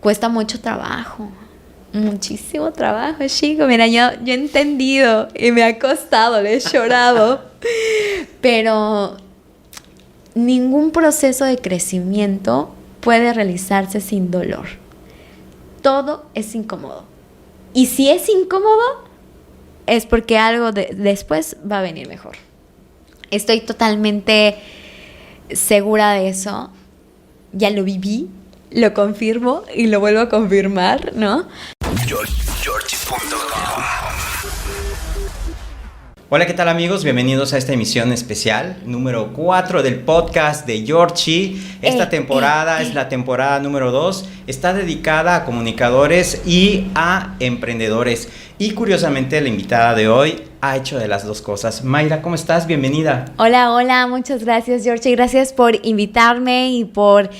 cuesta mucho trabajo. Muchísimo trabajo, chico. Mira, yo he entendido y me ha costado, le he llorado. Pero ningún proceso de crecimiento puede realizarse sin dolor. Todo es incómodo. Y si es incómodo, es porque algo después va a venir mejor. Estoy totalmente segura de eso. Ya lo viví, lo confirmo y lo vuelvo a confirmar, ¿no? Hola, ¿qué tal amigos? Bienvenidos a esta emisión especial número 4 del podcast de Yorchi. Esta temporada es la temporada número 2. Está dedicada a comunicadores y a emprendedores. Y curiosamente la invitada de hoy ha hecho de las dos cosas. Mayra, ¿cómo estás? Bienvenida. Hola, muchas gracias, Yorchi. Gracias por invitarme y por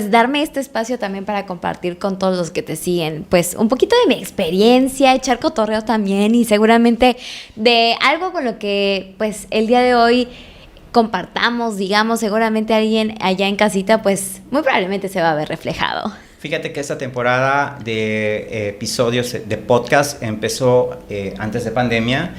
darme este espacio también para compartir con todos los que te siguen, pues un poquito de mi experiencia, echar cotorreo también y seguramente de algo con lo que pues el día de hoy compartamos, digamos, seguramente alguien allá en casita pues muy probablemente se va a ver reflejado. Fíjate que esta temporada de episodios de podcast empezó antes de pandemia.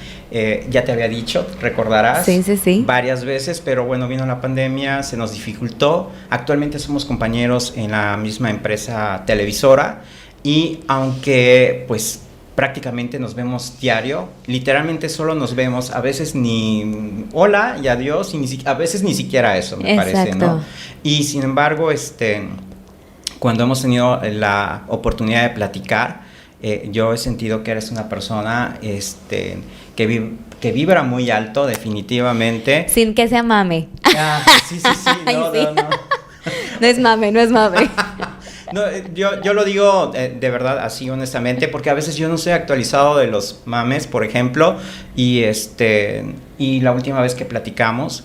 Ya te había dicho, recordarás, sí. varias veces, pero bueno, vino la pandemia, se nos dificultó. Actualmente somos compañeros en la misma empresa televisora y aunque pues prácticamente nos vemos diario, literalmente solo nos vemos, a veces ni hola y adiós, y a veces ni siquiera eso, me parece, ¿no? Y sin embargo, cuando hemos tenido la oportunidad de platicar, yo he sentido que eres una persona que vibra muy alto, definitivamente. Sin que sea mame. Sí, no. No es mame. No, yo lo digo de verdad así honestamente, porque a veces yo no soy actualizado de los mames, por ejemplo, y la última vez que platicamos,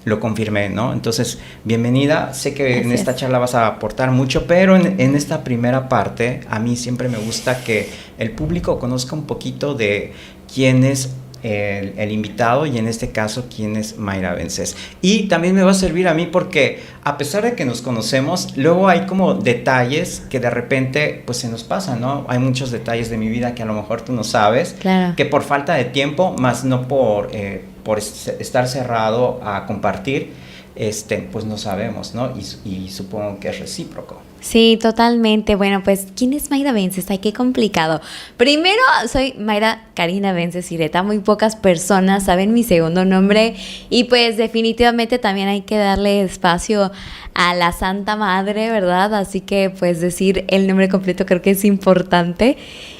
lo confirmé, ¿no? Entonces, bienvenida. Sé que gracias. En esta charla vas a aportar mucho, pero en esta primera parte, a mí siempre me gusta que el público conozca un poquito de quién es el invitado y en este caso, quién es Mayra Vences. Y también me va a servir a mí porque a pesar de que nos conocemos, luego hay como detalles que de repente pues se nos pasan, ¿no? Hay muchos detalles de mi vida que a lo mejor tú no sabes, claro, que por falta de tiempo, más no por estar cerrado a compartir, pues no sabemos, ¿no? Y supongo que es recíproco. Sí, totalmente. Bueno, pues, ¿quién es Mayra Vences? Ay, qué complicado. Primero, soy Mayra Karina Vences Ireta. Muy pocas personas saben mi segundo nombre y pues definitivamente también hay que darle espacio a la Santa Madre, ¿verdad? Así que pues decir el nombre completo creo que es importante.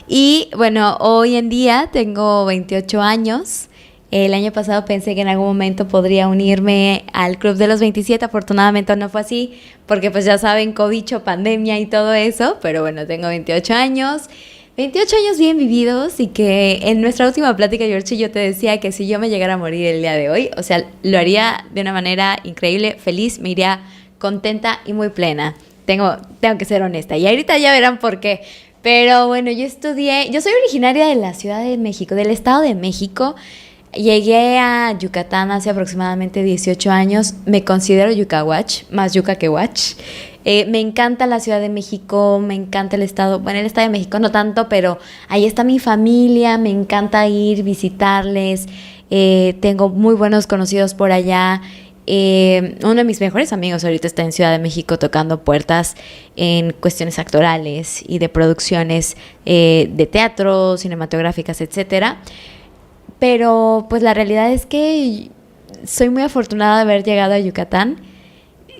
Y bueno, hoy en día tengo 28 años. El año pasado pensé que en algún momento podría unirme al Club de los 27, afortunadamente no fue así, porque pues ya saben, cobicho, pandemia y todo eso, pero bueno, tengo 28 años bien vividos y que en nuestra última plática, Yorchi, yo te decía que si yo me llegara a morir el día de hoy, o sea, lo haría de una manera increíble, feliz, me iría contenta y muy plena. Tengo que ser honesta y ahorita ya verán por qué. Pero bueno, yo soy originaria de la Ciudad de México, del Estado de México. Llegué a Yucatán hace aproximadamente 18 años. Me considero yucahuach, más yuca que huach. Me encanta la Ciudad de México, me encanta el Estado. Bueno, el Estado de México no tanto, pero ahí está mi familia. Me encanta ir, visitarles. Tengo muy buenos conocidos por allá. Uno de mis mejores amigos ahorita está en Ciudad de México tocando puertas en cuestiones actorales y de producciones de teatro, cinematográficas, etcétera. Pero pues la realidad es que soy muy afortunada de haber llegado a Yucatán.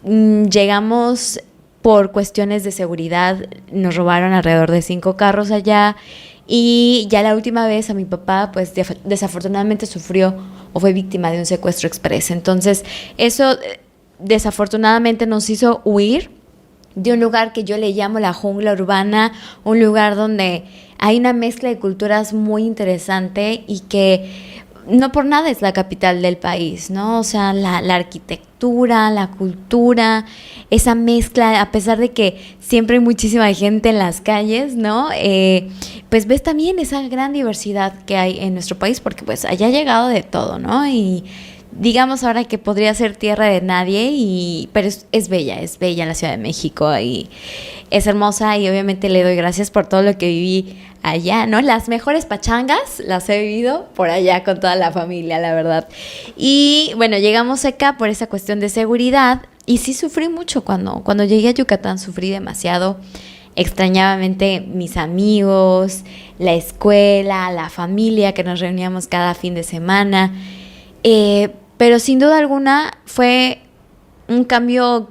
Llegamos por cuestiones de seguridad, nos robaron alrededor de 5 carros allá y ya la última vez a mi papá pues desafortunadamente sufrió o fue víctima de un secuestro express. Entonces eso desafortunadamente nos hizo huir de un lugar que yo le llamo la jungla urbana, un lugar donde hay una mezcla de culturas muy interesante y que no por nada es la capital del país, ¿no? O sea, la arquitectura, la cultura, esa mezcla, a pesar de que siempre hay muchísima gente en las calles, ¿no? Pues ves también esa gran diversidad que hay en nuestro país, porque pues allá ha llegado de todo, ¿no? Y digamos ahora que podría ser tierra de nadie, pero es bella la Ciudad de México y es hermosa y obviamente le doy gracias por todo lo que viví allá, ¿no? Las mejores pachangas las he vivido por allá con toda la familia, la verdad. Y bueno, llegamos acá por esa cuestión de seguridad y sí sufrí mucho cuando llegué a Yucatán, sufrí demasiado. Extrañadamente mis amigos, la escuela, la familia que nos reuníamos cada fin de semana. Pero sin duda alguna fue un cambio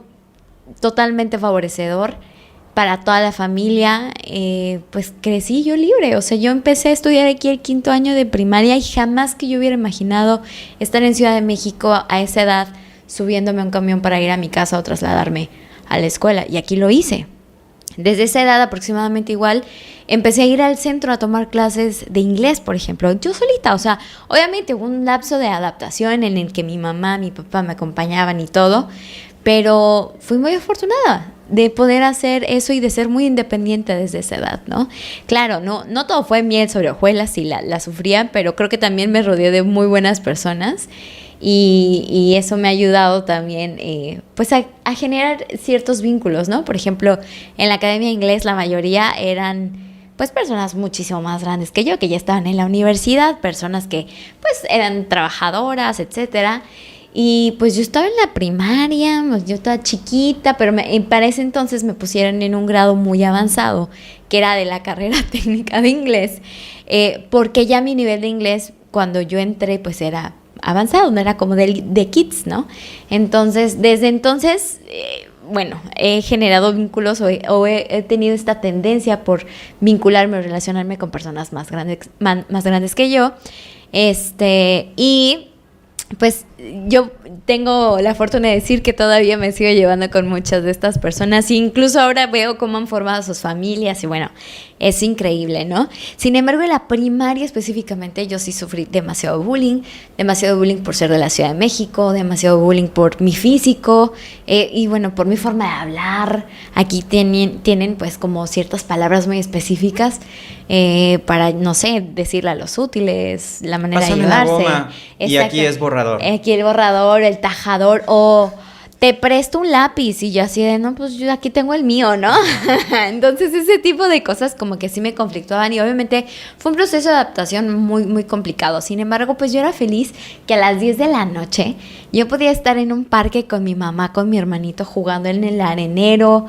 totalmente favorecedor para toda la familia. Pues crecí yo libre, o sea, yo empecé a estudiar aquí el 5º año de primaria y jamás que yo hubiera imaginado estar en Ciudad de México a esa edad subiéndome a un camión para ir a mi casa o trasladarme a la escuela, y aquí lo hice. Desde esa edad aproximadamente igual empecé a ir al centro a tomar clases de inglés, por ejemplo, yo solita. O sea, obviamente hubo un lapso de adaptación en el que mi mamá, mi papá me acompañaban y todo, pero fui muy afortunada de poder hacer eso y de ser muy independiente desde esa edad, ¿no? Claro, no todo fue miel sobre hojuelas y la sufría, pero creo que también me rodeé de muy buenas personas. Y eso me ha ayudado también pues a generar ciertos vínculos, ¿no? Por ejemplo, en la Academia de Inglés la mayoría eran pues personas muchísimo más grandes que yo, que ya estaban en la universidad, personas que pues eran trabajadoras, etcétera. Y pues yo estaba en la primaria, yo estaba chiquita, pero para ese entonces me pusieron en un grado muy avanzado, que era de la carrera técnica de inglés, porque ya mi nivel de inglés cuando yo entré pues era avanzado, no era como de kids, ¿no? Entonces, desde entonces, bueno, he generado vínculos o he tenido esta tendencia por vincularme o relacionarme con personas más grandes que yo. Y pues yo tengo la fortuna de decir que todavía me sigo llevando con muchas de estas personas, e incluso ahora veo cómo han formado sus familias y bueno, es increíble, ¿no? Sin embargo, en la primaria específicamente yo sí sufrí demasiado bullying por ser de la Ciudad de México, demasiado bullying por mi físico y bueno, por mi forma de hablar. Aquí tienen pues como ciertas palabras muy específicas para, no sé, decirle a los útiles, la manera Pásame de llevarse. La goma. Y aquí es borrador. Aquí el borrador, el tajador, o te presto un lápiz y yo así de, no, pues yo aquí tengo el mío, ¿no? Entonces ese tipo de cosas como que sí me conflictuaban y obviamente fue un proceso de adaptación muy, muy complicado. Sin embargo, pues yo era feliz que a las 10 de la noche yo podía estar en un parque con mi mamá, con mi hermanito jugando en el arenero,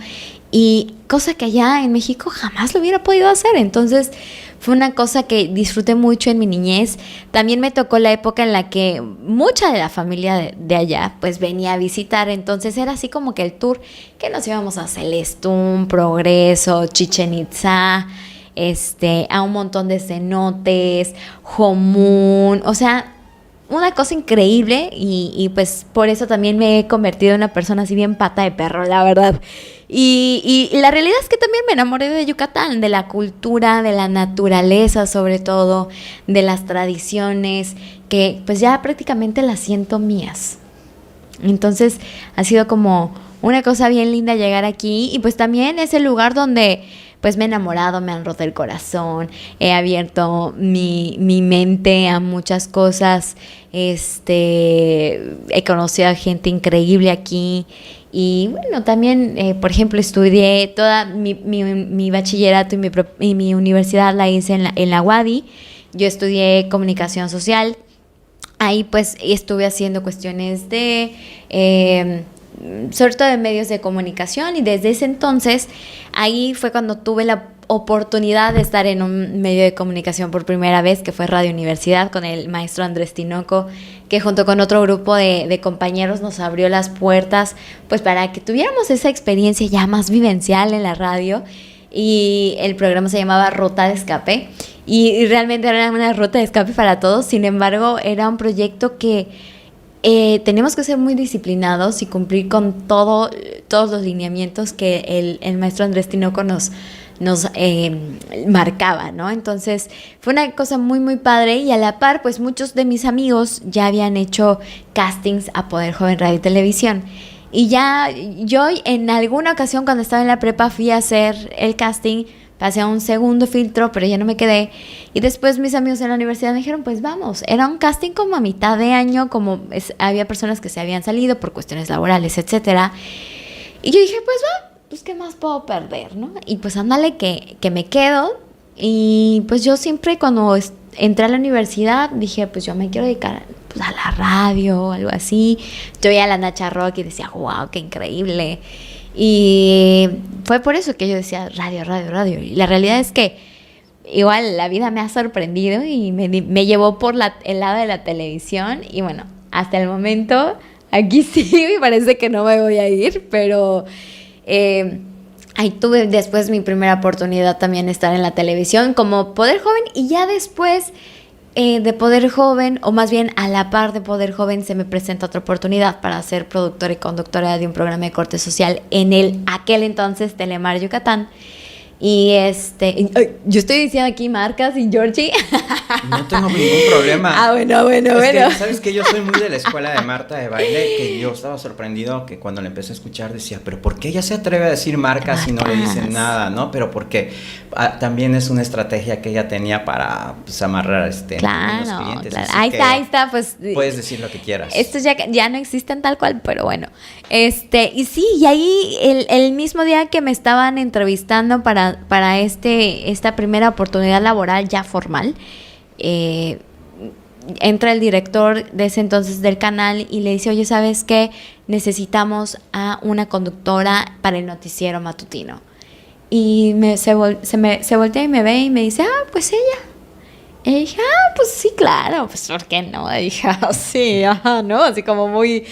y cosa que allá en México jamás lo hubiera podido hacer. Entonces fue una cosa que disfruté mucho en mi niñez. También me tocó la época en la que mucha de la familia de allá pues venía a visitar. Entonces era así como que el tour que nos íbamos a Celestún, Progreso, Chichén Itzá, a un montón de cenotes, Jomún, o sea, una cosa increíble y pues por eso también me he convertido en una persona así bien pata de perro, la verdad. Y la realidad es que también me enamoré de Yucatán, de la cultura, de la naturaleza sobre todo, de las tradiciones, que pues ya prácticamente las siento mías. Entonces ha sido como una cosa bien linda llegar aquí y pues también es el lugar donde pues me he enamorado, me han roto el corazón, he abierto mi mente a muchas cosas, he conocido a gente increíble aquí y bueno, también, por ejemplo, estudié toda mi bachillerato y mi universidad la hice en la UADY. Yo estudié comunicación social, ahí pues estuve haciendo cuestiones de sobre todo de medios de comunicación y desde ese entonces ahí fue cuando tuve la oportunidad de estar en un medio de comunicación por primera vez, que fue Radio Universidad con el maestro Andrés Tinoco, que junto con otro grupo de compañeros nos abrió las puertas pues para que tuviéramos esa experiencia ya más vivencial en la radio. Y el programa se llamaba Ruta de Escape y realmente era una ruta de escape para todos. Sin embargo, era un proyecto que tenemos que ser muy disciplinados y cumplir con todos los lineamientos que el maestro Andrés Tinoco nos marcaba, ¿no? Entonces fue una cosa muy muy padre y a la par pues muchos de mis amigos ya habían hecho castings a Poder Joven Radio y Televisión Y ya yo en alguna ocasión cuando estaba en la prepa fui a hacer el casting, pasé a un segundo filtro, pero ya no me quedé. Y después mis amigos en la universidad me dijeron, pues vamos. Era un casting como a mitad de año, había personas que se habían salido por cuestiones laborales, etcétera. Y yo dije, pues va, pues qué más puedo perder, ¿no? Y pues ándale que me quedo. Y pues yo siempre cuando entré a la universidad dije, pues yo me quiero dedicar pues, a la radio o algo así. Yo veía a la Nacha Rock y decía, wow, qué increíble. Y fue por eso que yo decía radio, radio, radio. Y la realidad es que igual la vida me ha sorprendido y me llevó por el lado de la televisión. Y bueno, hasta el momento aquí sí me parece que no me voy a ir, pero ahí tuve después mi primera oportunidad también de estar en la televisión como Poder Joven. Y ya después de Poder Joven, o más bien a la par de Poder Joven, se me presenta otra oportunidad para ser productora y conductora de un programa de corte social en aquel entonces Telemar Yucatán. Y yo estoy diciendo aquí marcas y Georgie. No tengo ningún problema. Bueno. Que, ¿sabes qué? Yo soy muy de la escuela de Marta de baile, que yo estaba sorprendido que cuando la empecé a escuchar decía, pero ¿por qué ella se atreve a decir marcas y no le dicen nada, no? Pero porque también es una estrategia que ella tenía para pues, amarrar los clientes. Claro. Ahí está, pues. Puedes decir lo que quieras. Estos ya no existen tal cual, pero bueno. Y sí, y ahí el mismo día que me estaban entrevistando para esta primera oportunidad laboral ya formal, entra el director de ese entonces del canal y le dice, oye, ¿sabes qué? Necesitamos a una conductora para el noticiero matutino. Y se voltea y me ve y me dice, pues ella. Y dije, pues sí, claro, pues ¿por qué no? Y dije, sí, ¿no? Así como muy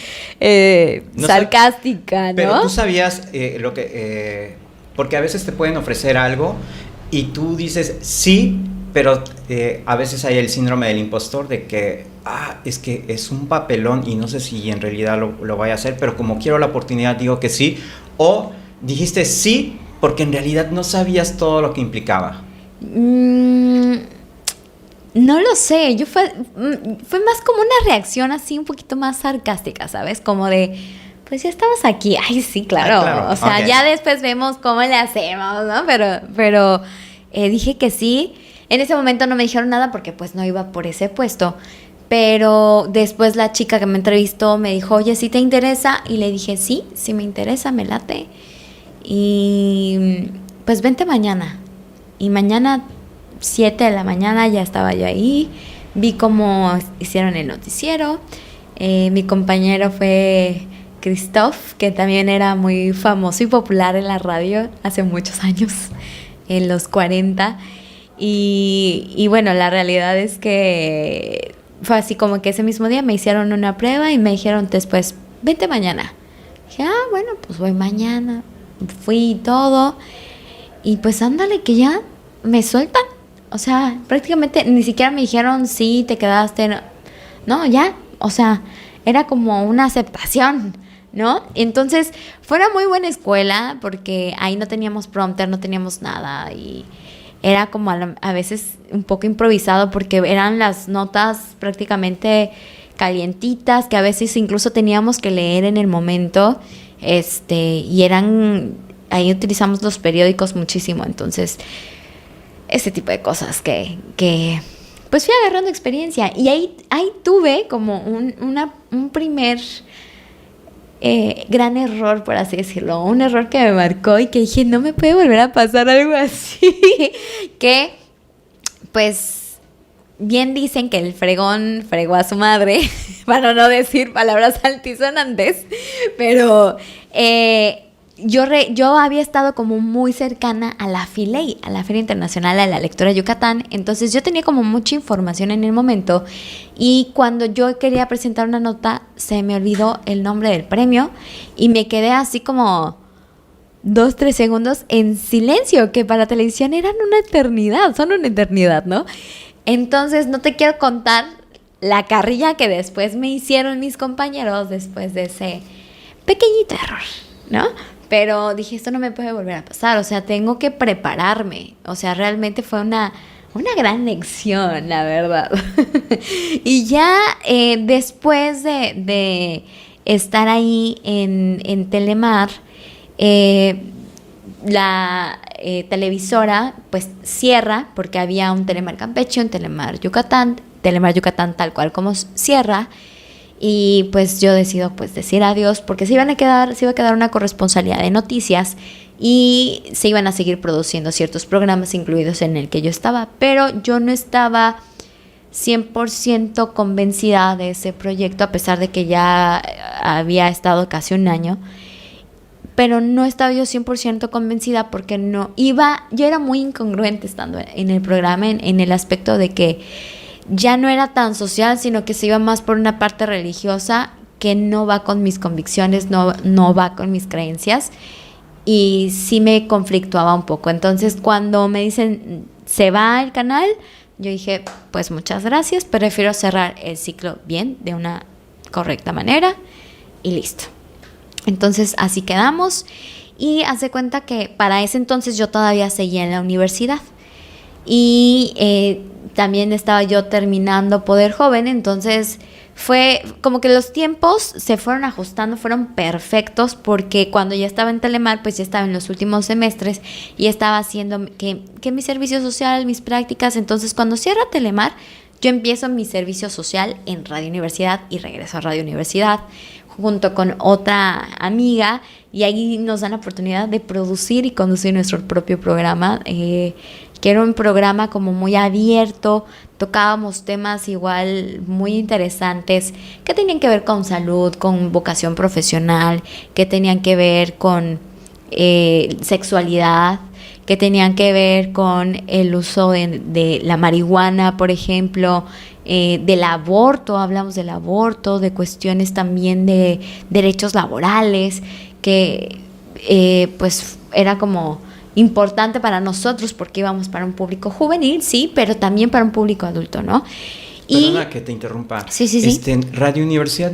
sarcástica, ¿no? Pero tú sabías lo que... porque a veces te pueden ofrecer algo y tú dices sí, pero a veces hay el síndrome del impostor de que, es que es un papelón y no sé si en realidad lo vaya a hacer, pero como quiero la oportunidad digo que sí. O dijiste sí porque en realidad no sabías todo lo que implicaba. No lo sé, fue más como una reacción así un poquito más sarcástica, ¿sabes? Como de, pues ya estabas aquí. Ay, sí, claro. O sea, ya después vemos cómo le hacemos, ¿no? Pero dije que sí. En ese momento no me dijeron nada porque pues no iba por ese puesto. Pero después la chica que me entrevistó me dijo, oye, ¿sí te interesa? Y le dije, sí me interesa, me late. Y pues vente mañana. Y mañana 7 de la mañana ya estaba yo ahí. Vi cómo hicieron el noticiero. Mi compañero fue Christoph, que también era muy famoso y popular en la radio hace muchos años, en los 40. Y bueno, la realidad es que fue así como que ese mismo día me hicieron una prueba y me dijeron después, vente mañana. Dije, bueno, pues voy mañana. Fui y todo. Y pues ándale que ya me sueltan. O sea, prácticamente ni siquiera me dijeron sí, te quedaste. No, ya. O sea, era como una aceptación, ¿no? Entonces, fue una muy buena escuela porque ahí no teníamos prompter, no teníamos nada y era como a veces un poco improvisado porque eran las notas prácticamente calientitas que a veces incluso teníamos que leer en el momento, y ahí utilizamos los periódicos muchísimo, entonces ese tipo de cosas que pues fui agarrando experiencia y ahí tuve como un primer gran error, por así decirlo, un error que me marcó y que dije, no me puede volver a pasar algo así, que pues bien dicen que el fregón fregó a su madre, para no decir palabras altisonantes, pero yo había estado como muy cercana a la FILEY, a la Feria Internacional de la Lectura de Yucatán, entonces yo tenía como mucha información en el momento y cuando yo quería presentar una nota se me olvidó el nombre del premio y me quedé así como 2-3 segundos en silencio, que para televisión eran una eternidad, son una eternidad, ¿no? Entonces no te quiero contar la carrilla que después me hicieron mis compañeros después de ese pequeñito error, ¿no? Pero dije, esto no me puede volver a pasar, o sea, tengo que prepararme. O sea, realmente fue una gran lección, la verdad. Y ya después de estar ahí en Telemar, la televisora pues cierra porque había un Telemar Campeche, un Telemar Yucatán tal cual como cierra, y pues yo decido pues decir adiós porque se iba a quedar una corresponsalía de noticias y se iban a seguir produciendo ciertos programas incluidos en el que yo estaba, pero yo no estaba 100% convencida de ese proyecto, a pesar de que ya había estado casi un año, pero no estaba yo 100% convencida porque yo era muy incongruente estando en el programa, en el aspecto de que ya no era tan social, sino que se iba más por una parte religiosa que no va con mis convicciones, no va con mis creencias, y sí me conflictuaba un poco. Entonces, cuando me dicen se va el canal, yo dije, pues muchas gracias, prefiero cerrar el ciclo bien, de una correcta manera, y listo. Entonces así quedamos, y hace cuenta que para ese entonces yo todavía seguía en la universidad y también estaba yo terminando Poder Joven, entonces fue como que los tiempos se fueron ajustando, fueron perfectos, porque cuando ya estaba en Telemar, pues ya estaba en los últimos semestres y estaba haciendo que mi servicio social, mis prácticas. Entonces cuando cierra Telemar, yo empiezo mi servicio social en Radio Universidad y regreso a Radio Universidad junto con otra amiga, y ahí nos dan la oportunidad de producir y conducir nuestro propio programa, que era un programa como muy abierto. Tocábamos temas igual muy interesantes que tenían que ver con salud, con vocación profesional, que tenían que ver con sexualidad, que tenían que ver con el uso de la marihuana, por ejemplo, del aborto. Hablamos del aborto, de cuestiones también de derechos laborales, que pues era como importante para nosotros porque íbamos para un público juvenil, sí, pero también para un público adulto, ¿no? Perdona que te interrumpa. Sí. Radio Universidad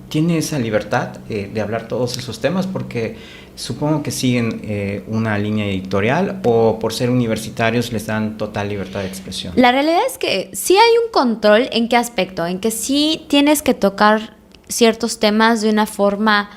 tiene esa libertad de hablar todos esos temas, porque supongo que siguen una línea editorial, o por ser universitarios les dan total libertad de expresión. La realidad es que sí hay un control. ¿En qué aspecto? En que sí tienes que tocar ciertos temas de una forma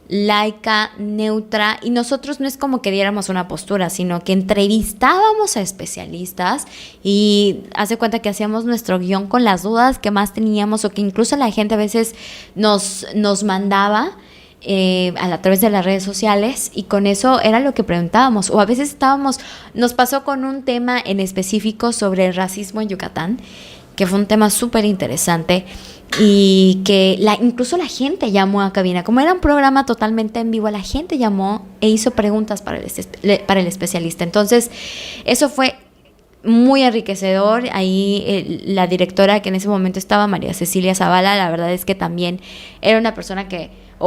laica, neutra, y nosotros no es como que diéramos una postura, sino que entrevistábamos a especialistas y hace cuenta que hacíamos nuestro guión con las dudas que más teníamos, o que incluso la gente a veces nos mandaba a través de las redes sociales, y con eso era lo que preguntábamos. O a veces nos pasó con un tema en específico sobre el racismo en Yucatán, que fue un tema súper interesante, y que incluso la gente llamó a cabina. Como era un programa totalmente en vivo, la gente llamó e hizo preguntas para el especialista. Entonces, eso fue muy enriquecedor. Ahí la directora que en ese momento estaba, María Cecilia Zavala, la verdad es que también era una persona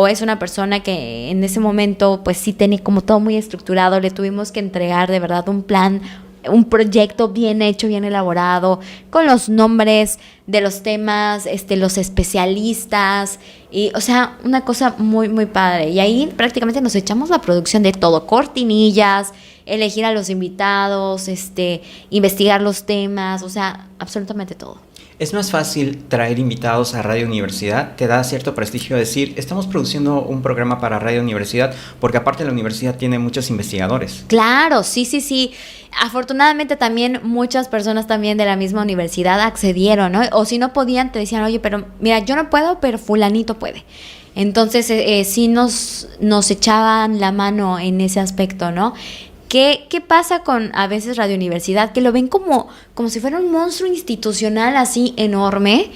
es una persona que en ese momento pues sí tenía como todo muy estructurado. Le tuvimos que entregar de verdad un plan, un proyecto bien hecho, bien elaborado, con los nombres de los temas, los especialistas, y o sea, una cosa muy, muy padre. Y ahí prácticamente nos echamos la producción de todo, cortinillas, elegir a los invitados, investigar los temas, o sea, absolutamente todo. Es más fácil traer invitados a Radio Universidad, te da cierto prestigio decir, estamos produciendo un programa para Radio Universidad, porque aparte la universidad tiene muchos investigadores. Claro, sí. Afortunadamente también muchas personas también de la misma universidad accedieron, ¿no? O si no podían, te decían, oye, pero mira, yo no puedo, pero fulanito puede. Entonces sí nos echaban la mano en ese aspecto, ¿no? ¿Qué pasa con a veces Radio Universidad? Que lo ven como si fuera un monstruo institucional así enorme.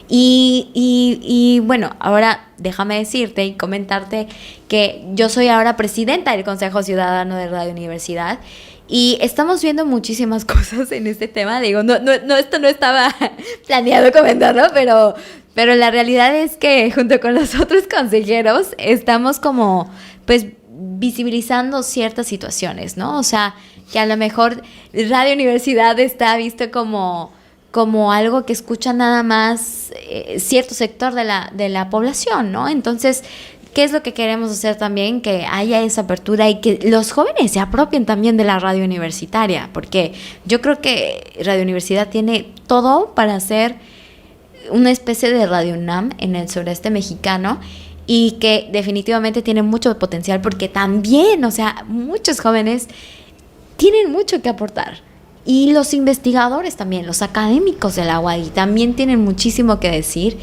Y bueno, ahora déjame decirte y comentarte que yo soy ahora presidenta del Consejo Ciudadano de Radio Universidad, y estamos viendo muchísimas cosas en este tema. Digo, no, esto no estaba planeado comentarlo, pero la realidad es que junto con los otros consejeros estamos como, pues, visibilizando ciertas situaciones, ¿no? O sea, que a lo mejor Radio Universidad está visto como algo que escucha nada más cierto sector de la población, ¿no? Entonces, ¿qué es lo que queremos hacer también? Que haya esa apertura y que los jóvenes se apropien también de la radio universitaria, porque yo creo que Radio Universidad tiene todo para ser una especie de Radio UNAM en el sureste mexicano, y que definitivamente tiene mucho potencial porque también, o sea, muchos jóvenes tienen mucho que aportar. Y los investigadores también, los académicos de la UADY también tienen muchísimo que decir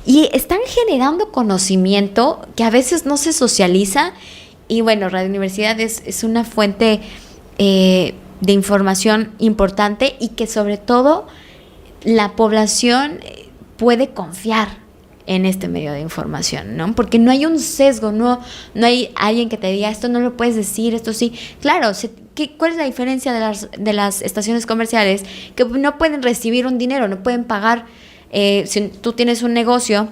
y están generando conocimiento que a veces no se socializa. Y bueno, Radio Universidad es una fuente de información importante y que sobre todo la población puede confiar en este medio de información, ¿no? Porque no hay un sesgo, no hay alguien que te diga esto no lo puedes decir, esto sí. Claro, ¿cuál es la diferencia de las estaciones comerciales? Que no pueden recibir un dinero, no pueden pagar. Si tú tienes un negocio,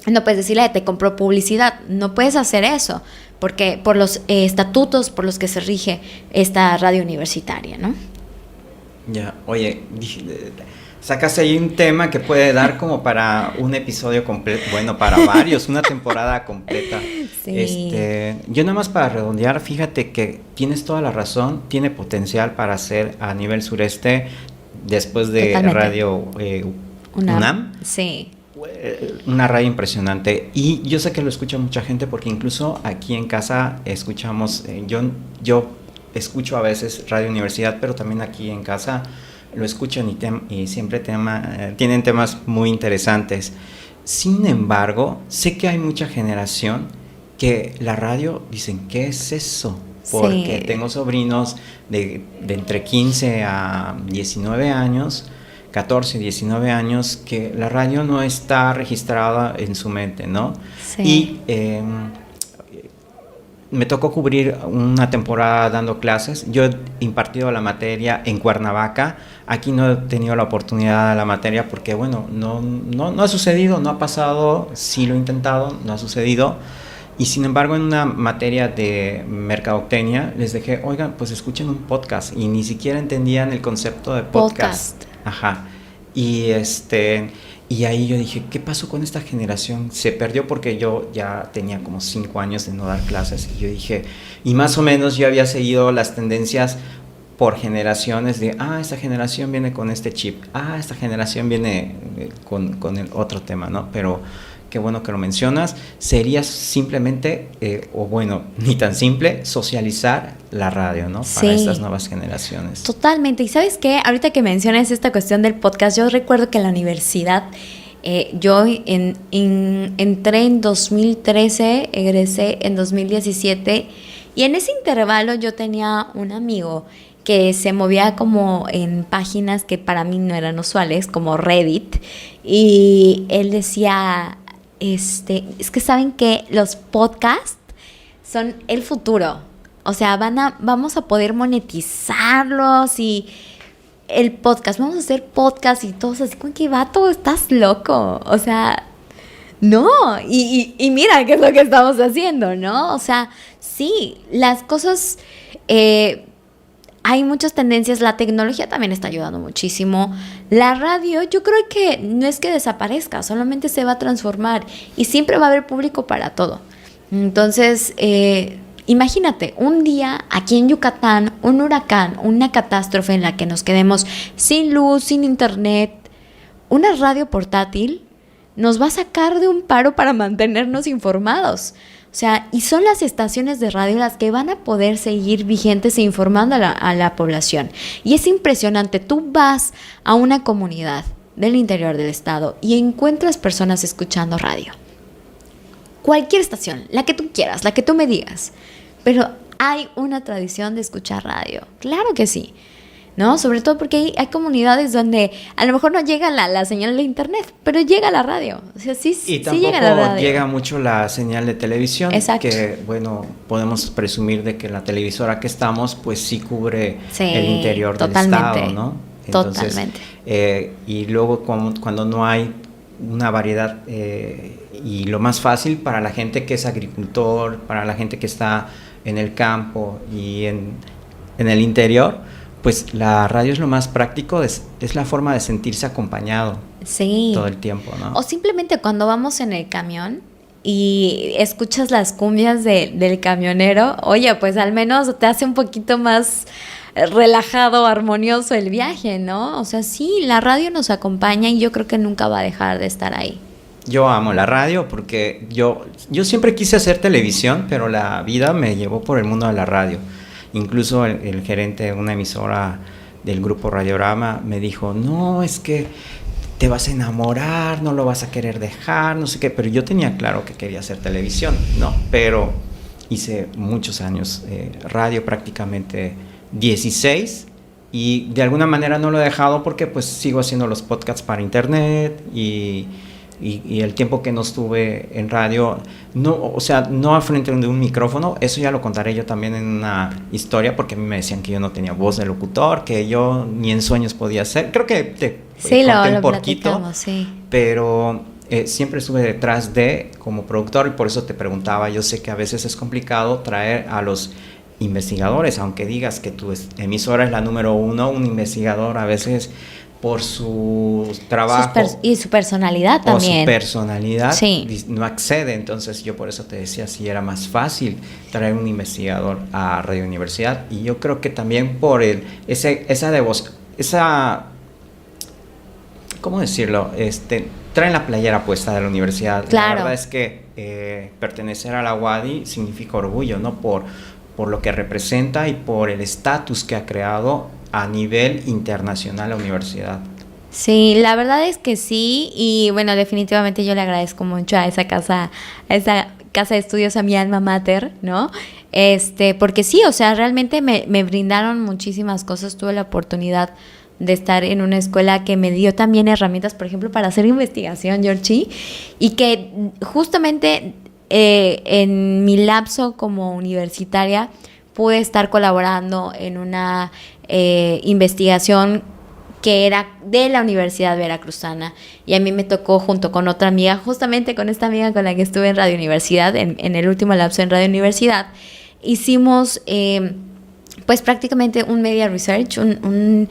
no puedes decirle, te compró publicidad. No puedes hacer eso, porque por los estatutos por los que se rige esta radio universitaria, ¿no? Ya, oye, sacaste ahí un tema que puede dar como para un episodio completo, bueno, para varios, una temporada completa. Sí. Yo nada más para redondear, fíjate que tienes toda la razón, tiene potencial para hacer a nivel sureste, después de Totalmente. Radio UNAM. Sí. Una radio impresionante, y yo sé que lo escucha mucha gente porque incluso aquí en casa escuchamos, yo escucho a veces Radio Universidad, pero también aquí en casa lo escuchan y siempre tienen temas muy interesantes. Sin embargo, sé que hay mucha generación que la radio dicen, ¿qué es eso? Porque Sí. tengo sobrinos de entre 15 a 19 años, 14, 19 años, que la radio no está registrada en su mente, ¿no? Sí. Y me tocó cubrir una temporada dando clases. Yo he impartido la materia en Cuernavaca. Aquí no he tenido la oportunidad de la materia porque, bueno, no ha sucedido, no ha pasado. Sí lo he intentado, no ha sucedido. Y sin embargo, en una materia de mercadotecnia les dejé, oigan, pues escuchen un podcast. Y ni siquiera entendían el concepto de podcast. Ajá. Y ahí yo dije, ¿qué pasó con esta generación? Se perdió porque yo ya tenía como 5 años de no dar clases. Y yo dije, y más o menos yo había seguido las tendencias por generaciones de, esta generación viene con este chip, esta generación viene con el otro tema, ¿no? Pero qué bueno que lo mencionas. Sería simplemente, o bueno, ni tan simple, socializar la radio, ¿no? Sí. Para estas nuevas generaciones. Totalmente. ¿Y sabes qué? Ahorita que mencionas esta cuestión del podcast, yo recuerdo que en la universidad, yo entré en 2013, egresé en 2017, y en ese intervalo yo tenía un amigo que se movía como en páginas que para mí no eran usuales, como Reddit, y él decía, es que saben que los podcasts son el futuro. O sea, vamos a poder monetizarlos y el podcast, vamos a hacer podcast y todos así, como que vato, estás loco. O sea, no, y mira qué es lo que estamos haciendo, ¿no? O sea, sí, las cosas, hay muchas tendencias, la tecnología también está ayudando muchísimo. La radio, yo creo que no es que desaparezca, solamente se va a transformar y siempre va a haber público para todo. Entonces, imagínate, un día aquí en Yucatán, un huracán, una catástrofe en la que nos quedemos sin luz, sin internet, una radio portátil nos va a sacar de un paro para mantenernos informados. O sea, y son las estaciones de radio las que van a poder seguir vigentes e informando a la población. Y es impresionante, tú vas a una comunidad del interior del estado y encuentras personas escuchando radio. Cualquier estación, la que tú quieras, la que tú me digas. Pero hay una tradición de escuchar radio. Claro que sí, ¿no? Sobre todo porque hay comunidades donde a lo mejor no llega la señal de internet, pero llega la radio. O sea, sí llega la radio. Y tampoco llega mucho la señal de televisión. Exacto. Que, bueno, podemos presumir de que la televisora que estamos, pues sí cubre el interior totalmente, del estado, ¿no? Entonces, totalmente. Y luego cuando no hay una variedad, y lo más fácil para la gente que es agricultor, para la gente que está en el campo y en el interior, pues la radio es lo más práctico, es la forma de sentirse acompañado todo el tiempo, ¿no? O simplemente cuando vamos en el camión y escuchas las cumbias del camionero, oye, pues al menos te hace un poquito más relajado, armonioso el viaje, ¿no? O sea, sí, la radio nos acompaña y yo creo que nunca va a dejar de estar ahí. Yo amo la radio porque yo siempre quise hacer televisión, pero la vida me llevó por el mundo de la radio. Incluso el gerente de una emisora del grupo Radiorama me dijo, no, es que te vas a enamorar, no lo vas a querer dejar, no sé qué. Pero yo tenía claro que quería hacer televisión, ¿no? Pero hice muchos años radio, prácticamente 16, y de alguna manera no lo he dejado porque pues sigo haciendo los podcasts para internet y el tiempo que no estuve en radio, no, o sea, no al frente de un micrófono, eso ya lo contaré yo también en una historia, porque a mí me decían que yo no tenía voz de locutor, que yo ni en sueños podía hacer. Creo que te sí, conté lo un poquito, sí. Pero siempre estuve detrás de como productor, y por eso te preguntaba. Yo sé que a veces es complicado traer a los investigadores, aunque digas que tu emisora es la número 1, un investigador a veces por su trabajo y su personalidad también. O su personalidad sí. No accede. Entonces yo por eso te decía si era más fácil traer un investigador a Radio Universidad. Y yo creo que también por esa ¿cómo decirlo? Traen la playera puesta de la universidad. Claro. La verdad es que pertenecer a la UADY significa orgullo, ¿no? Por lo que representa y por el estatus que ha creado a nivel internacional la universidad. Sí, la verdad es que sí, y bueno, definitivamente yo le agradezco mucho a esa casa de estudios, a mi alma mater, ¿no? Porque sí, o sea, realmente me brindaron muchísimas cosas. Tuve la oportunidad de estar en una escuela que me dio también herramientas, por ejemplo, para hacer investigación, Georgie, y que justamente en mi lapso como universitaria pude estar colaborando en una investigación que era de la Universidad Veracruzana, y a mí me tocó junto con otra amiga, justamente con esta amiga con la que estuve en Radio Universidad, en el último lapso en Radio Universidad, hicimos pues prácticamente un media research, un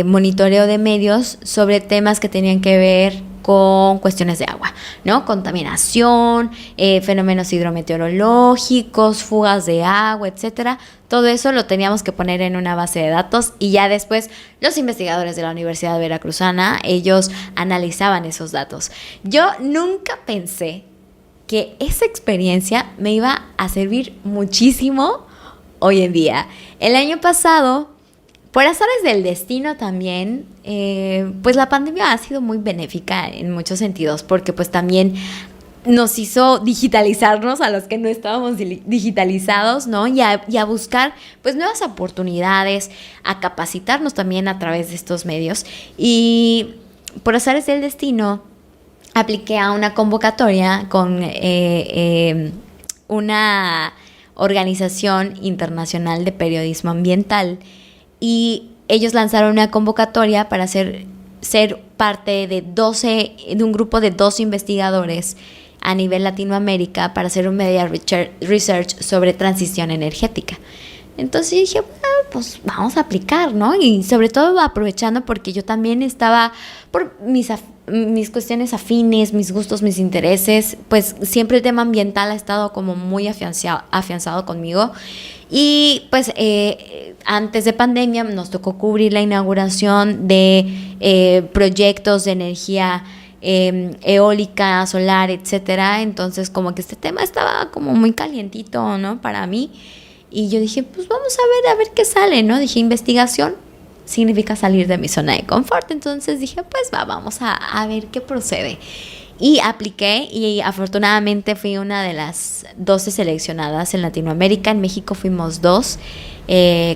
monitoreo de medios sobre temas que tenían que ver con cuestiones de agua, ¿no? Contaminación, fenómenos hidrometeorológicos, fugas de agua, etcétera. Todo eso lo teníamos que poner en una base de datos, y ya después los investigadores de la Universidad Veracruzana, ellos analizaban esos datos. Yo nunca pensé que esa experiencia me iba a servir muchísimo hoy en día. El año pasado, por azares del destino también, pues la pandemia ha sido muy benéfica en muchos sentidos, porque pues también nos hizo digitalizarnos a los que no estábamos digitalizados, ¿no? Y a buscar pues nuevas oportunidades, a capacitarnos también a través de estos medios. Y por azares del destino apliqué a una convocatoria con una organización internacional de periodismo ambiental, y ellos lanzaron una convocatoria para ser parte de un grupo de 12 investigadores a nivel Latinoamérica para hacer un media research sobre transición energética. Entonces dije, bueno, pues vamos a aplicar, ¿no? Y sobre todo aprovechando porque yo también estaba, por mis cuestiones afines, mis gustos, mis intereses, pues siempre el tema ambiental ha estado como muy afianzado conmigo. Y pues antes de pandemia nos tocó cubrir la inauguración de proyectos de energía eólica, solar, etcétera. Entonces como que este tema estaba como muy calientito, ¿no? Para mí. Y yo dije, pues vamos a ver qué sale, ¿no? Dije, investigación significa salir de mi zona de confort. Entonces dije, pues vamos a ver qué procede. Y apliqué, y afortunadamente fui una de las 12 seleccionadas en Latinoamérica. En México fuimos 2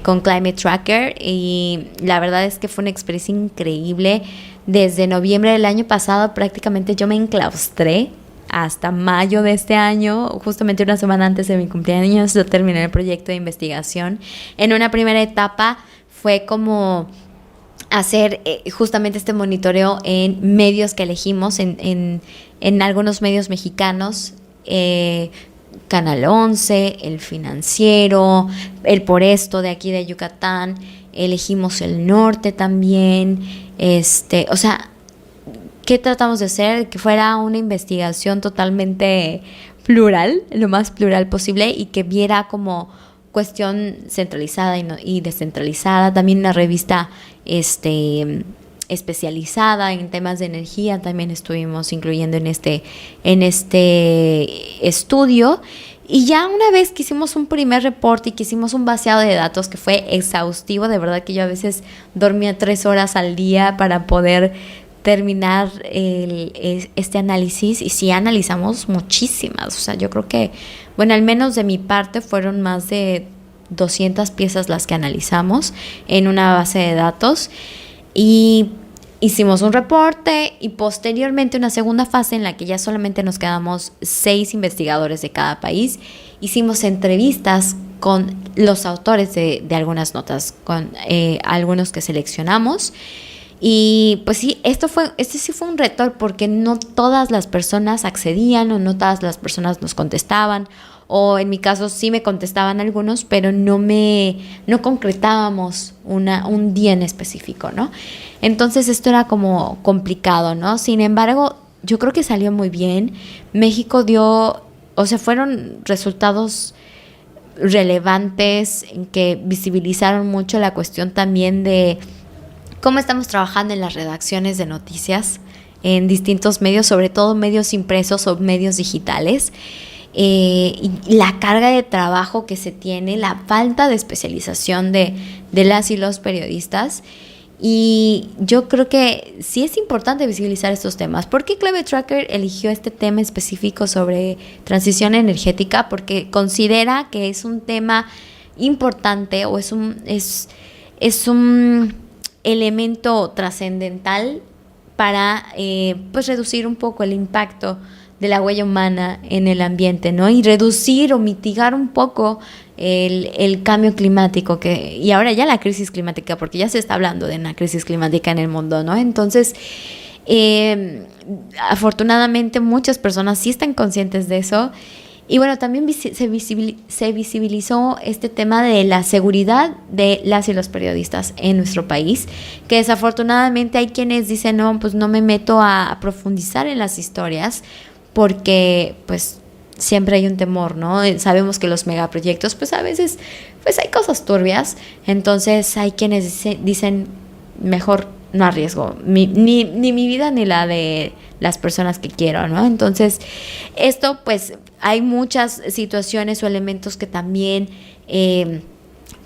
con Climate Tracker, y la verdad es que fue una experiencia increíble. Desde noviembre del año pasado prácticamente yo me enclaustré hasta mayo de este año, justamente una semana antes de mi cumpleaños. Yo terminé el proyecto de investigación. En una primera etapa fue como hacer justamente este monitoreo en medios que elegimos, en algunos medios mexicanos, Canal 11, El Financiero, El Por Esto de aquí de Yucatán, elegimos El Norte también, o sea, ¿qué tratamos de hacer? Que fuera una investigación totalmente plural, lo más plural posible, y que viera como cuestión centralizada y descentralizada. También una revista especializada en temas de energía, también estuvimos incluyendo en este estudio. Y ya una vez que hicimos un primer reporte y que hicimos un vaciado de datos que fue exhaustivo, de verdad que yo a veces dormía 3 horas al día para poder terminar este análisis, y sí analizamos muchísimas, o sea, yo creo que, bueno, al menos de mi parte fueron más de 200 piezas las que analizamos en una base de datos, y hicimos un reporte y posteriormente una segunda fase en la que ya solamente nos quedamos 6 investigadores de cada país. Hicimos entrevistas con los autores de algunas notas, con algunos que seleccionamos. Y pues sí, este sí fue un reto porque no todas las personas accedían o no todas las personas nos contestaban, o en mi caso sí me contestaban algunos, pero no concretábamos un día en específico, ¿no? Entonces esto era como complicado, ¿no? Sin embargo, yo creo que salió muy bien. México fueron resultados relevantes en que visibilizaron mucho la cuestión también de cómo estamos trabajando en las redacciones de noticias en distintos medios, sobre todo medios impresos o medios digitales. Y la carga de trabajo que se tiene, la falta de especialización de las y los periodistas. Y yo creo que sí es importante visibilizar estos temas. ¿Por qué Climate Tracker eligió este tema específico sobre transición energética? Porque considera que es un tema importante, o es un elemento trascendental para pues reducir un poco el impacto de la huella humana en el ambiente, ¿no? Y reducir o mitigar un poco el cambio climático y ahora ya la crisis climática, porque ya se está hablando de una crisis climática en el mundo, ¿no? Entonces, afortunadamente muchas personas sí están conscientes de eso. Y bueno, también se visibilizó este tema de la seguridad de las y los periodistas en nuestro país, que desafortunadamente hay quienes dicen, no, pues no me meto a profundizar en las historias, porque pues siempre hay un temor, ¿no? Sabemos que los megaproyectos, pues a veces pues hay cosas turbias, entonces hay quienes dicen, mejor no arriesgo ni mi vida ni la de las personas que quiero, ¿no? Entonces, esto pues hay muchas situaciones o elementos que también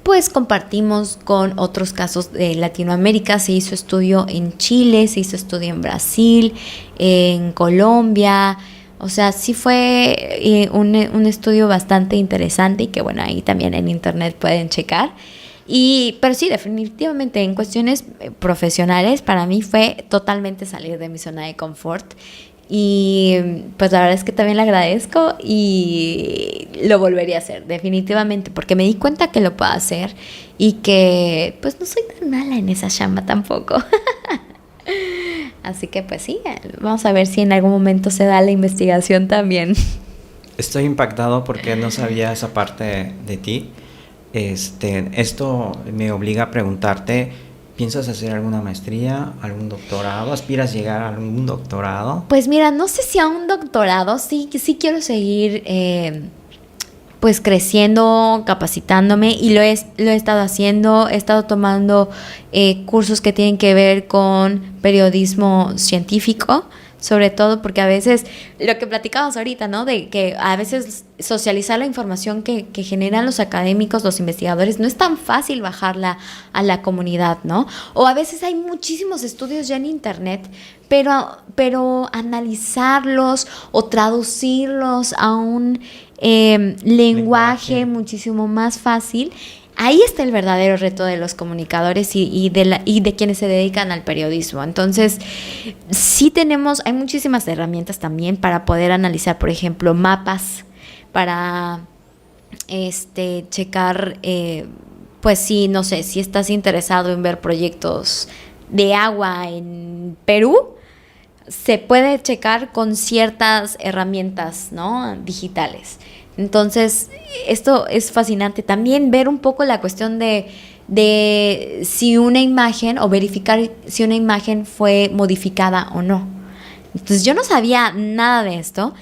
pues compartimos con otros casos de Latinoamérica. Se hizo estudio en Chile, se hizo estudio en Brasil, en Colombia. O sea, sí fue un estudio bastante interesante y que bueno, ahí también en internet pueden checar. Pero sí, definitivamente en cuestiones profesionales para mí fue totalmente salir de mi zona de confort. Y pues la verdad es que también le agradezco y lo volvería a hacer definitivamente, porque me di cuenta que lo puedo hacer y que pues no soy tan mala en esa chamba tampoco. Así que pues sí, vamos a ver si en algún momento se da la investigación también. Estoy impactado porque no sabía esa parte de ti. Esto me obliga a preguntarte, ¿piensas hacer alguna maestría, algún doctorado? ¿Aspiras a llegar a algún doctorado? Pues mira, no sé si a un doctorado, sí quiero seguir pues creciendo, capacitándome, y lo he estado haciendo. He estado tomando cursos que tienen que ver con periodismo científico, sobre todo porque a veces, lo que platicábamos ahorita, ¿no? De que a veces socializar la información que generan los académicos, los investigadores, no es tan fácil bajarla a la comunidad, ¿no? O a veces hay muchísimos estudios ya en internet, pero analizarlos o traducirlos a un lenguaje muchísimo más fácil. Ahí está el verdadero reto de los comunicadores y de quienes se dedican al periodismo. Entonces, sí hay muchísimas herramientas también para poder analizar, por ejemplo, mapas, para checar, pues sí, no sé, si estás interesado en ver proyectos de agua en Perú, se puede checar con ciertas herramientas, ¿no?, digitales. Entonces, esto es fascinante. También ver un poco la cuestión de si una imagen, o verificar si una imagen fue modificada o no. Entonces, yo no sabía nada de esto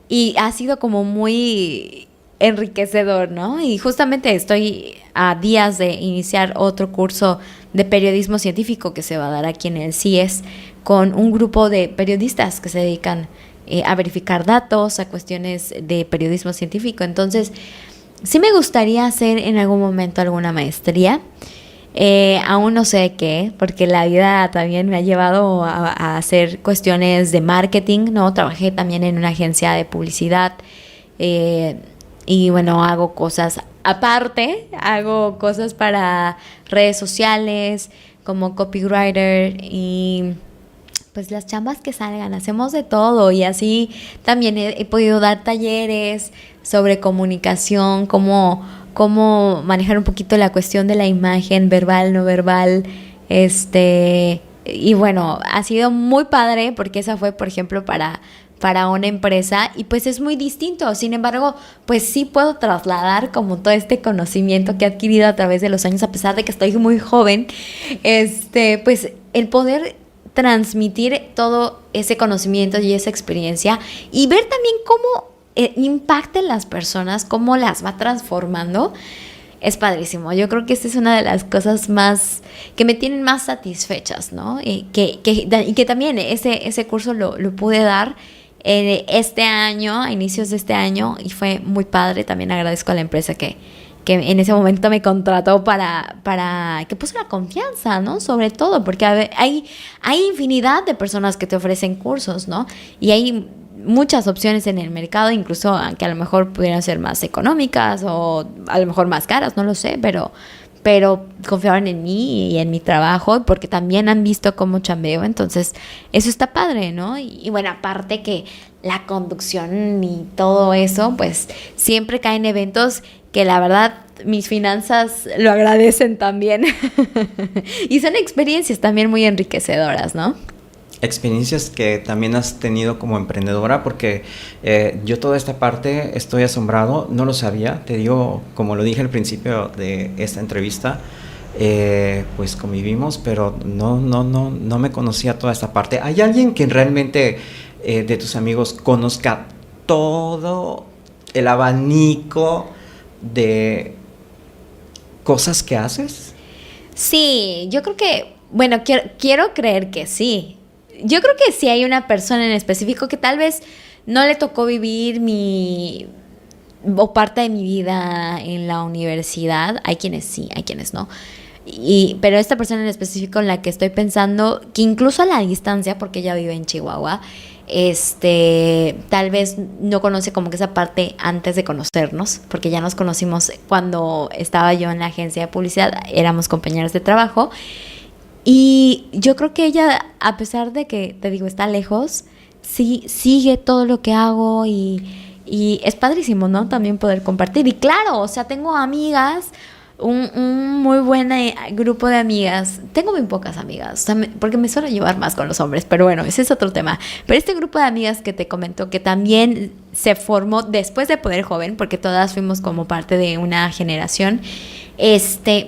y ha sido como muy enriquecedor, ¿no? Y justamente estoy a días de iniciar otro curso de periodismo científico que se va a dar aquí en el CIES con un grupo de periodistas que se dedican a verificar datos, a cuestiones de periodismo científico. Entonces, sí me gustaría hacer en algún momento alguna maestría. Aún no sé qué, porque la vida también me ha llevado a hacer cuestiones de marketing, ¿no? Trabajé también en una agencia de publicidad y bueno, hago cosas aparte, hago cosas para redes sociales como copywriter y pues las chambas que salgan, hacemos de todo y así también he podido dar talleres sobre comunicación, cómo manejar un poquito la cuestión de la imagen verbal, no verbal, y bueno, ha sido muy padre porque esa fue, por ejemplo, para una empresa y pues es muy distinto. Sin embargo, pues sí puedo trasladar como todo este conocimiento que he adquirido a través de los años, a pesar de que estoy muy joven, pues el poder transmitir todo ese conocimiento y esa experiencia y ver también cómo impacta en las personas, cómo las va transformando, es padrísimo. Yo creo que esta es una de las cosas más que me tienen más satisfechas, ¿no? Y que también ese curso lo pude dar este año, a inicios de este año, y fue muy padre. También agradezco a la empresa que en ese momento me contrató para que puso la confianza, ¿no? Sobre todo, porque hay infinidad de personas que te ofrecen cursos, ¿no? Y hay muchas opciones en el mercado, incluso aunque a lo mejor pudieran ser más económicas o a lo mejor más caras, no lo sé, pero confiaban en mí y en mi trabajo porque también han visto cómo chambeo, entonces eso está padre, ¿no? Y bueno, aparte que la conducción y todo eso, pues siempre caen eventos que la verdad mis finanzas lo agradecen también y son experiencias también muy enriquecedoras, ¿no? Experiencias que también has tenido como emprendedora, porque yo toda esta parte estoy asombrado, no lo sabía, te digo, como lo dije al principio de esta entrevista, pues convivimos, pero no me conocía toda esta parte. ¿Hay alguien que realmente de tus amigos conozca todo el abanico de cosas que haces? Sí, yo creo que, bueno, quiero creer que sí. Yo creo que sí hay una persona en específico que tal vez no le tocó vivir o parte de mi vida en la universidad. Hay quienes sí, hay quienes no. Pero esta persona en específico en la que estoy pensando, que incluso a la distancia, porque ella vive en Chihuahua, tal vez no conoce como que esa parte antes de conocernos, porque ya nos conocimos cuando estaba yo en la agencia de publicidad, éramos compañeros de trabajo. Y yo creo que ella, a pesar de que, te digo, está lejos, sí sigue todo lo que hago y es padrísimo, ¿no? También poder compartir. Y claro, o sea, tengo amigas, un muy buen grupo de amigas. Tengo muy pocas amigas, o sea, porque me suelo llevar más con los hombres, pero bueno, ese es otro tema. Pero este grupo de amigas que te comento, que también se formó después de Poder Joven, porque todas fuimos como parte de una generación,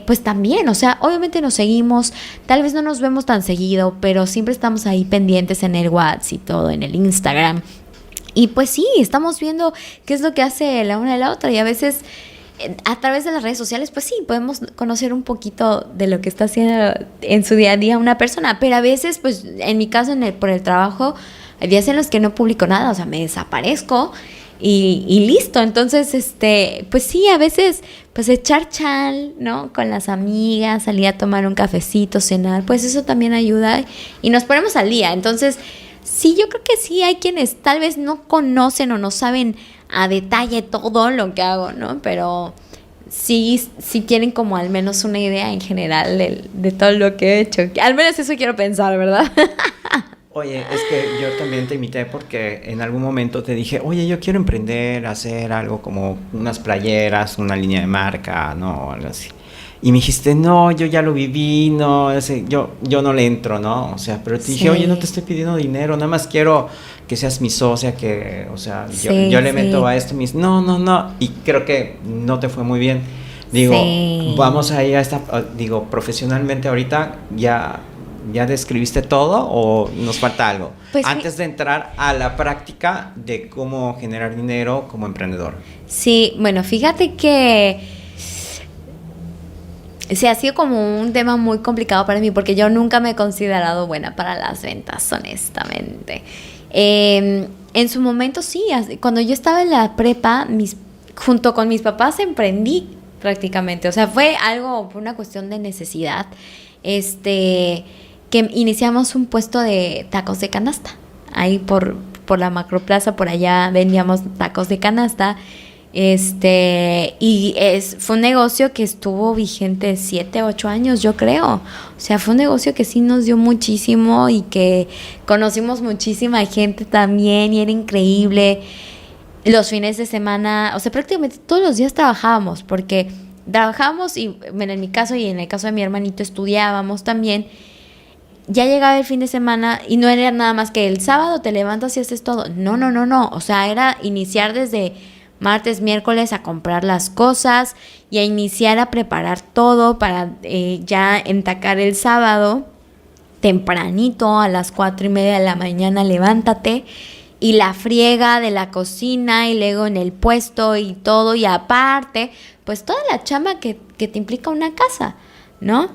pues también, o sea, obviamente nos seguimos, tal vez no nos vemos tan seguido, pero siempre estamos ahí pendientes en el WhatsApp y todo, en el Instagram. Y pues sí, estamos viendo qué es lo que hace la una y la otra, y a veces a través de las redes sociales, pues sí, podemos conocer un poquito de lo que está haciendo en su día a día una persona, pero a veces, pues en mi caso, por el trabajo, hay días en los que no publico nada, o sea, me desaparezco y listo. Entonces, pues sí, a veces, pues echar chal, ¿no? Con las amigas, salir a tomar un cafecito, cenar, pues eso también ayuda y nos ponemos al día. Entonces, sí, yo creo que sí hay quienes tal vez no conocen o no saben a detalle todo lo que hago, ¿no? Pero sí tienen como al menos una idea en general de todo lo que he hecho. Al menos eso quiero pensar, ¿verdad? Oye, es que yo también te invité porque en algún momento te dije, oye, yo quiero emprender, hacer algo como unas playeras, una línea de marca, ¿no? Algo así. Y me dijiste, no, yo ya lo viví, no, yo no le entro, ¿no? O sea, pero te dije, oye, no te estoy pidiendo dinero, nada más quiero que seas mi socia, que, o sea, yo le meto a esto, no, y creo que no te fue muy bien. Digo, vamos a ir a profesionalmente ahorita ya describiste todo o nos falta algo pues antes de entrar a la práctica de cómo generar dinero como emprendedor. Sí, bueno, fíjate que sí, ha sido como un tema muy complicado para mí porque yo nunca me he considerado buena para las ventas, honestamente. En su momento sí, cuando yo estaba en la prepa, junto con mis papás emprendí prácticamente. O sea, fue una cuestión de necesidad. Que iniciamos un puesto de tacos de canasta. Ahí por la Macroplaza, por allá vendíamos tacos de canasta. Fue un negocio que estuvo vigente 7, 8 años, yo creo. O sea, fue un negocio que sí nos dio muchísimo y que conocimos muchísima gente también y era increíble. Los fines de semana, o sea, prácticamente todos los días trabajábamos porque trabajábamos y, bueno, en mi caso y en el caso de mi hermanito estudiábamos también. Ya llegaba el fin de semana y no era nada más que el sábado te levantas y haces todo. No. O sea, era iniciar desde martes, miércoles a comprar las cosas y a iniciar a preparar todo para ya entacar el sábado tempranito a las 4:30 de la mañana, levántate y la friega de la cocina y luego en el puesto y todo y aparte, pues toda la chamba que te implica una casa, ¿no?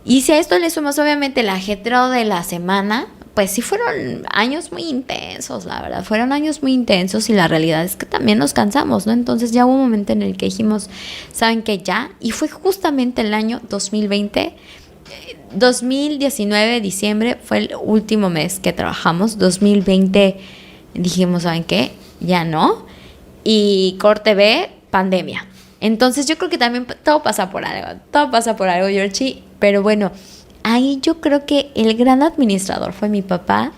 Y si a esto le sumas obviamente el ajetreo de la semana, pues sí fueron años muy intensos, la verdad, fueron años muy intensos y la realidad es que también nos cansamos, ¿no? Entonces ya hubo un momento en el que dijimos, ¿saben qué? Ya, y fue justamente el año 2020, 2019, diciembre, fue el último mes que trabajamos, 2020 dijimos, ¿saben qué? Ya no, y corte B, pandemia. Entonces yo creo que también todo pasa por algo, Georgie, pero bueno, ahí yo creo que el gran administrador fue mi papá.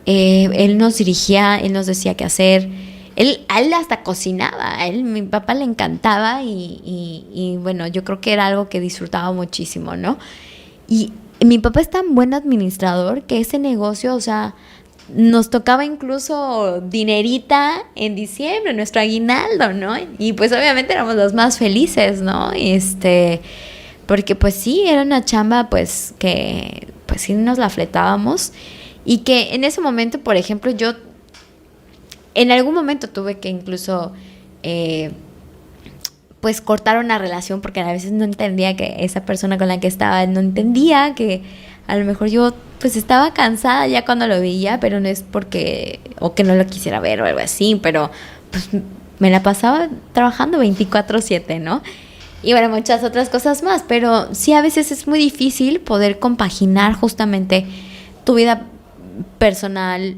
Él nos dirigía, él nos decía qué hacer, a él hasta cocinaba, mi papá le encantaba y bueno, yo creo que era algo que disfrutaba muchísimo, ¿no? Y mi papá es tan buen administrador que ese negocio, o sea, nos tocaba incluso dinerita en diciembre, nuestro aguinaldo, ¿no? Y pues obviamente éramos los más felices, ¿no? Porque pues sí, era una chamba pues que pues sí nos la fletábamos y que en ese momento, por ejemplo, yo en algún momento tuve que incluso pues cortar una relación porque a veces no entendía que esa persona con la que estaba no entendía que a lo mejor yo pues estaba cansada ya cuando lo veía, pero no es porque o que no lo quisiera ver o algo así, pero pues me la pasaba trabajando 24/7, ¿no? Y bueno, muchas otras cosas más, pero sí a veces es muy difícil poder compaginar justamente tu vida personal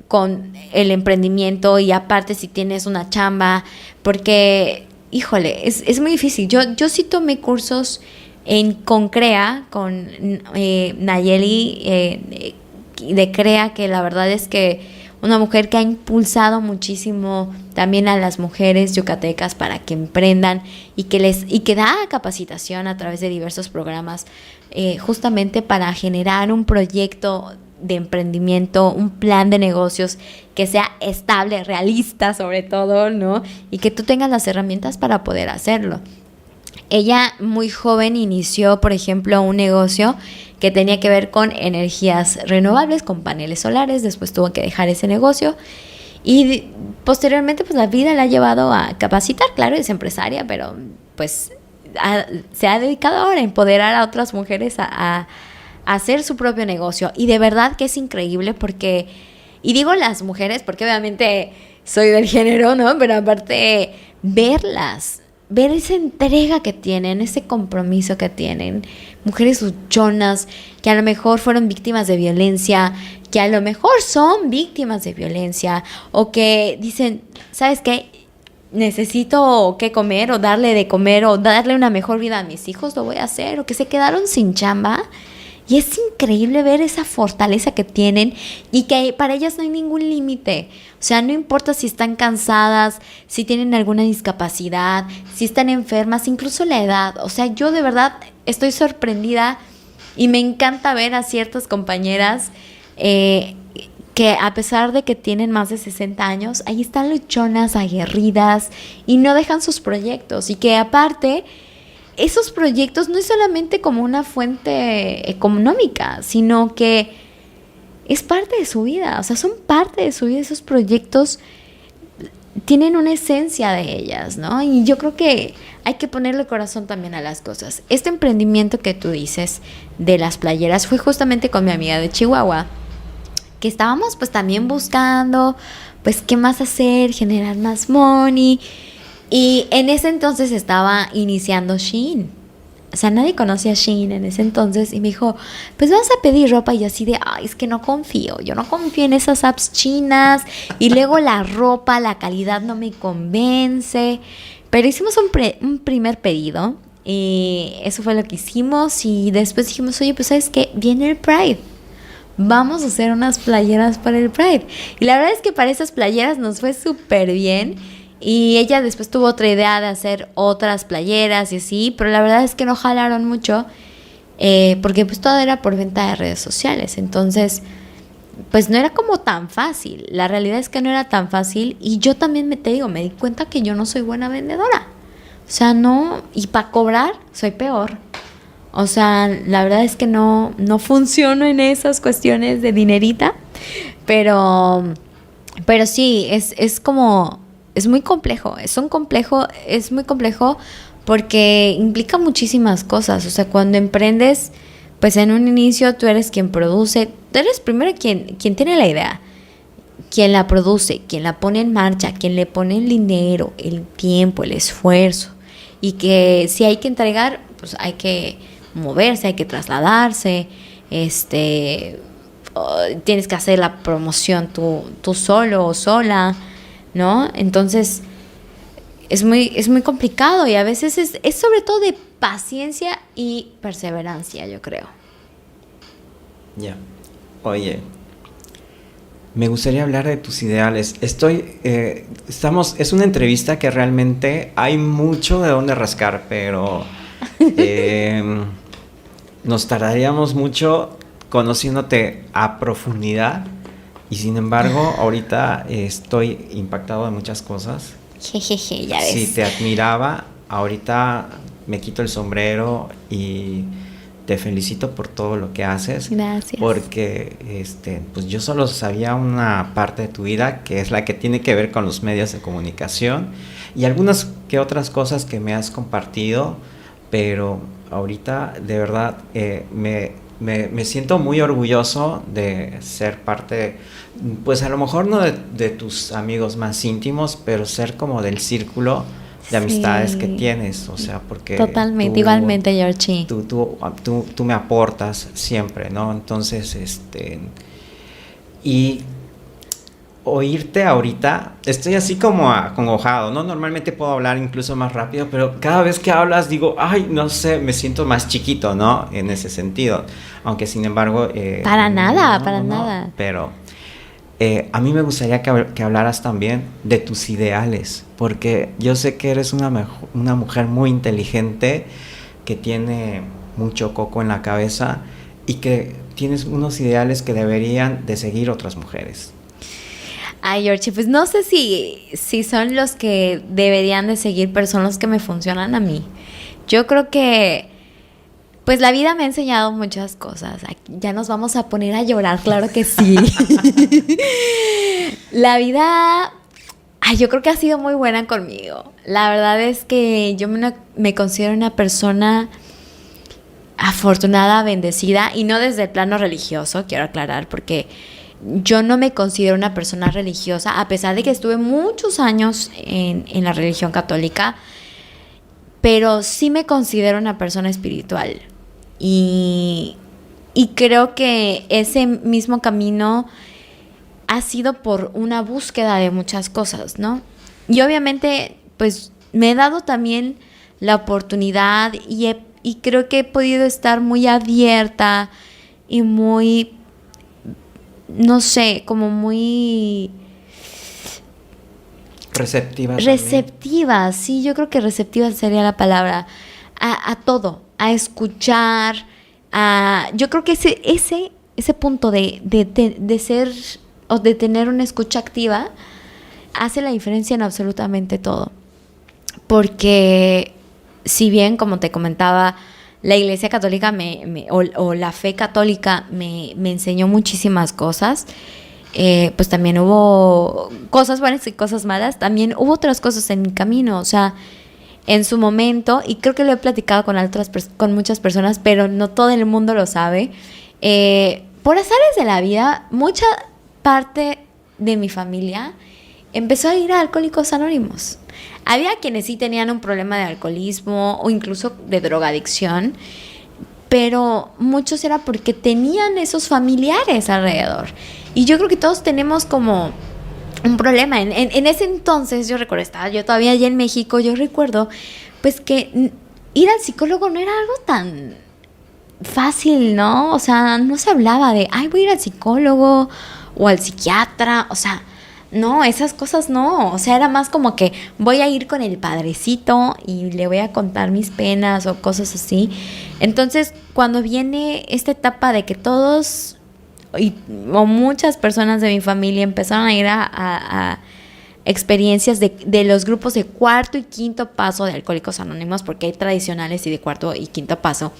con el emprendimiento y aparte si tienes una chamba, porque, híjole, es muy difícil. Yo sí tomé cursos con CREA, con Nayeli de CREA, que la verdad es que una mujer que ha impulsado muchísimo también a las mujeres yucatecas para que emprendan y que da capacitación a través de diversos programas justamente para generar un proyecto de emprendimiento, un plan de negocios que sea estable, realista sobre todo, ¿no? Y que tú tengas las herramientas para poder hacerlo. Ella muy joven inició, por ejemplo, un negocio que tenía que ver con energías renovables, con paneles solares. Después tuvo que dejar ese negocio y posteriormente pues la vida la ha llevado a capacitar. Claro, es empresaria, pero pues se ha dedicado ahora a empoderar a otras mujeres a hacer su propio negocio. Y de verdad que es increíble porque, y digo las mujeres porque obviamente soy del género, ¿no? Pero aparte ver esa entrega que tienen, ese compromiso que tienen, mujeres luchonas que a lo mejor fueron víctimas de violencia, que a lo mejor son víctimas de violencia o que dicen, ¿sabes qué? Necesito qué comer o darle de comer o darle una mejor vida a mis hijos, lo voy a hacer, o que se quedaron sin chamba. Y es increíble ver esa fortaleza que tienen y que para ellas no hay ningún límite. O sea, no importa si están cansadas, si tienen alguna discapacidad, si están enfermas, incluso la edad. O sea, yo de verdad estoy sorprendida y me encanta ver a ciertas compañeras que a pesar de que tienen más de 60 años, ahí están luchonas, aguerridas y no dejan sus proyectos. Y que aparte esos proyectos no es solamente como una fuente económica, sino que es parte de su vida, o sea, son parte de su vida esos proyectos. tienen una esencia de ellas, ¿no? Y yo creo que hay que ponerle corazón también a las cosas. Este emprendimiento que tú dices de las playeras fue justamente con mi amiga de Chihuahua, que estábamos pues también buscando pues qué más hacer, generar más money, y en ese entonces estaba iniciando Shein. O sea, nadie conocía a Shein en ese entonces y me dijo, pues vas a pedir ropa, y yo así de, ay, es que no confío, yo no confío en esas apps chinas, y luego la ropa, la calidad no me convence, pero hicimos un primer pedido y eso fue lo que hicimos, y después dijimos, oye, pues ¿sabes qué? Viene el Pride, vamos a hacer unas playeras para el Pride, y la verdad es que para esas playeras nos fue súper bien. Y ella después tuvo otra idea de hacer otras playeras y así, pero la verdad es que no jalaron mucho, porque pues todo era por venta de redes sociales. Entonces, pues no era como tan fácil. La realidad es que no era tan fácil, y yo también me di cuenta que yo no soy buena vendedora. O sea, no, y para cobrar soy peor. O sea, la verdad es que no funciono en esas cuestiones de dinerita, pero sí, es como... Es muy complejo, es muy complejo porque implica muchísimas cosas. O sea, cuando emprendes, pues en un inicio tú eres quien produce, tú eres primero quien tiene la idea, quien la produce, quien la pone en marcha, quien le pone el dinero, el tiempo, el esfuerzo. Y que si hay que entregar, pues hay que moverse, hay que trasladarse, tienes que hacer la promoción tú solo o sola, ¿no? Entonces es muy complicado, y a veces es sobre todo de paciencia y perseverancia, yo creo. Ya. Oye, me gustaría hablar de tus ideales. Es una entrevista que realmente hay mucho de dónde rascar, pero nos tardaríamos mucho conociéndote a profundidad. Y sin embargo, ahorita estoy impactado de muchas cosas. Jejeje, ya ves. Si te admiraba, ahorita me quito el sombrero y te felicito por todo lo que haces. Gracias. Porque pues yo solo sabía una parte de tu vida, que es la que tiene que ver con los medios de comunicación y algunas que otras cosas que me has compartido, pero ahorita de verdad me siento muy orgulloso de ser parte, pues a lo mejor no de tus amigos más íntimos, pero ser como del círculo de amistades que tienes, o sea, porque... Totalmente, igualmente, Georgie. Tú me aportas siempre, ¿no? Entonces, y oírte ahorita, estoy así como acongojado, ¿no? Normalmente puedo hablar incluso más rápido, pero cada vez que hablas digo, ay, no sé, me siento más chiquito, ¿no? En ese sentido, aunque sin embargo... para nada. Pero a mí me gustaría que hablaras también de tus ideales, porque yo sé que eres una mujer muy inteligente, que tiene mucho coco en la cabeza y que tienes unos ideales que deberían de seguir otras mujeres. Ay, Georgie, pues no sé si son los que deberían de seguir, pero son los que me funcionan a mí. Yo creo que pues la vida me ha enseñado muchas cosas. Ya nos vamos a poner a llorar, claro que sí. La vida, yo creo que ha sido muy buena conmigo. La verdad es que yo me considero una persona afortunada, bendecida, y no desde el plano religioso, quiero aclarar, porque yo no me considero una persona religiosa, a pesar de que estuve muchos años en la religión católica, pero sí me considero una persona espiritual. Y creo que ese mismo camino ha sido por una búsqueda de muchas cosas, ¿no? Y obviamente, pues, me he dado también la oportunidad y creo que he podido estar muy abierta y muy, no sé, como muy... Receptiva, sí, yo creo que receptiva sería la palabra, a todo, a escuchar, yo creo que ese punto de ser o de tener una escucha activa hace la diferencia en absolutamente todo. Porque si bien, como te comentaba, la Iglesia Católica o la fe católica me enseñó muchísimas cosas, pues también hubo cosas buenas y cosas malas, también hubo otras cosas en mi camino, o sea, en su momento, y creo que lo he platicado con muchas personas, pero no todo el mundo lo sabe, por azares de la vida, mucha parte de mi familia empezó a ir a Alcohólicos Anónimos. Había quienes sí tenían un problema de alcoholismo o incluso de drogadicción, pero muchos era porque tenían esos familiares alrededor. Y yo creo que todos tenemos como un problema. En ese entonces, yo recuerdo, estaba yo todavía allá en México, yo recuerdo pues que ir al psicólogo no era algo tan fácil, ¿no? O sea, no se hablaba de, ay, voy a ir al psicólogo o al psiquiatra, o sea, no, esas cosas no, o sea, era más como que voy a ir con el padrecito y le voy a contar mis penas o cosas así. Entonces, cuando viene esta etapa de que todos o muchas personas de mi familia empezaron a ir a experiencias de los grupos de cuarto y quinto paso de Alcohólicos Anónimos, porque hay tradicionales y de cuarto y quinto paso,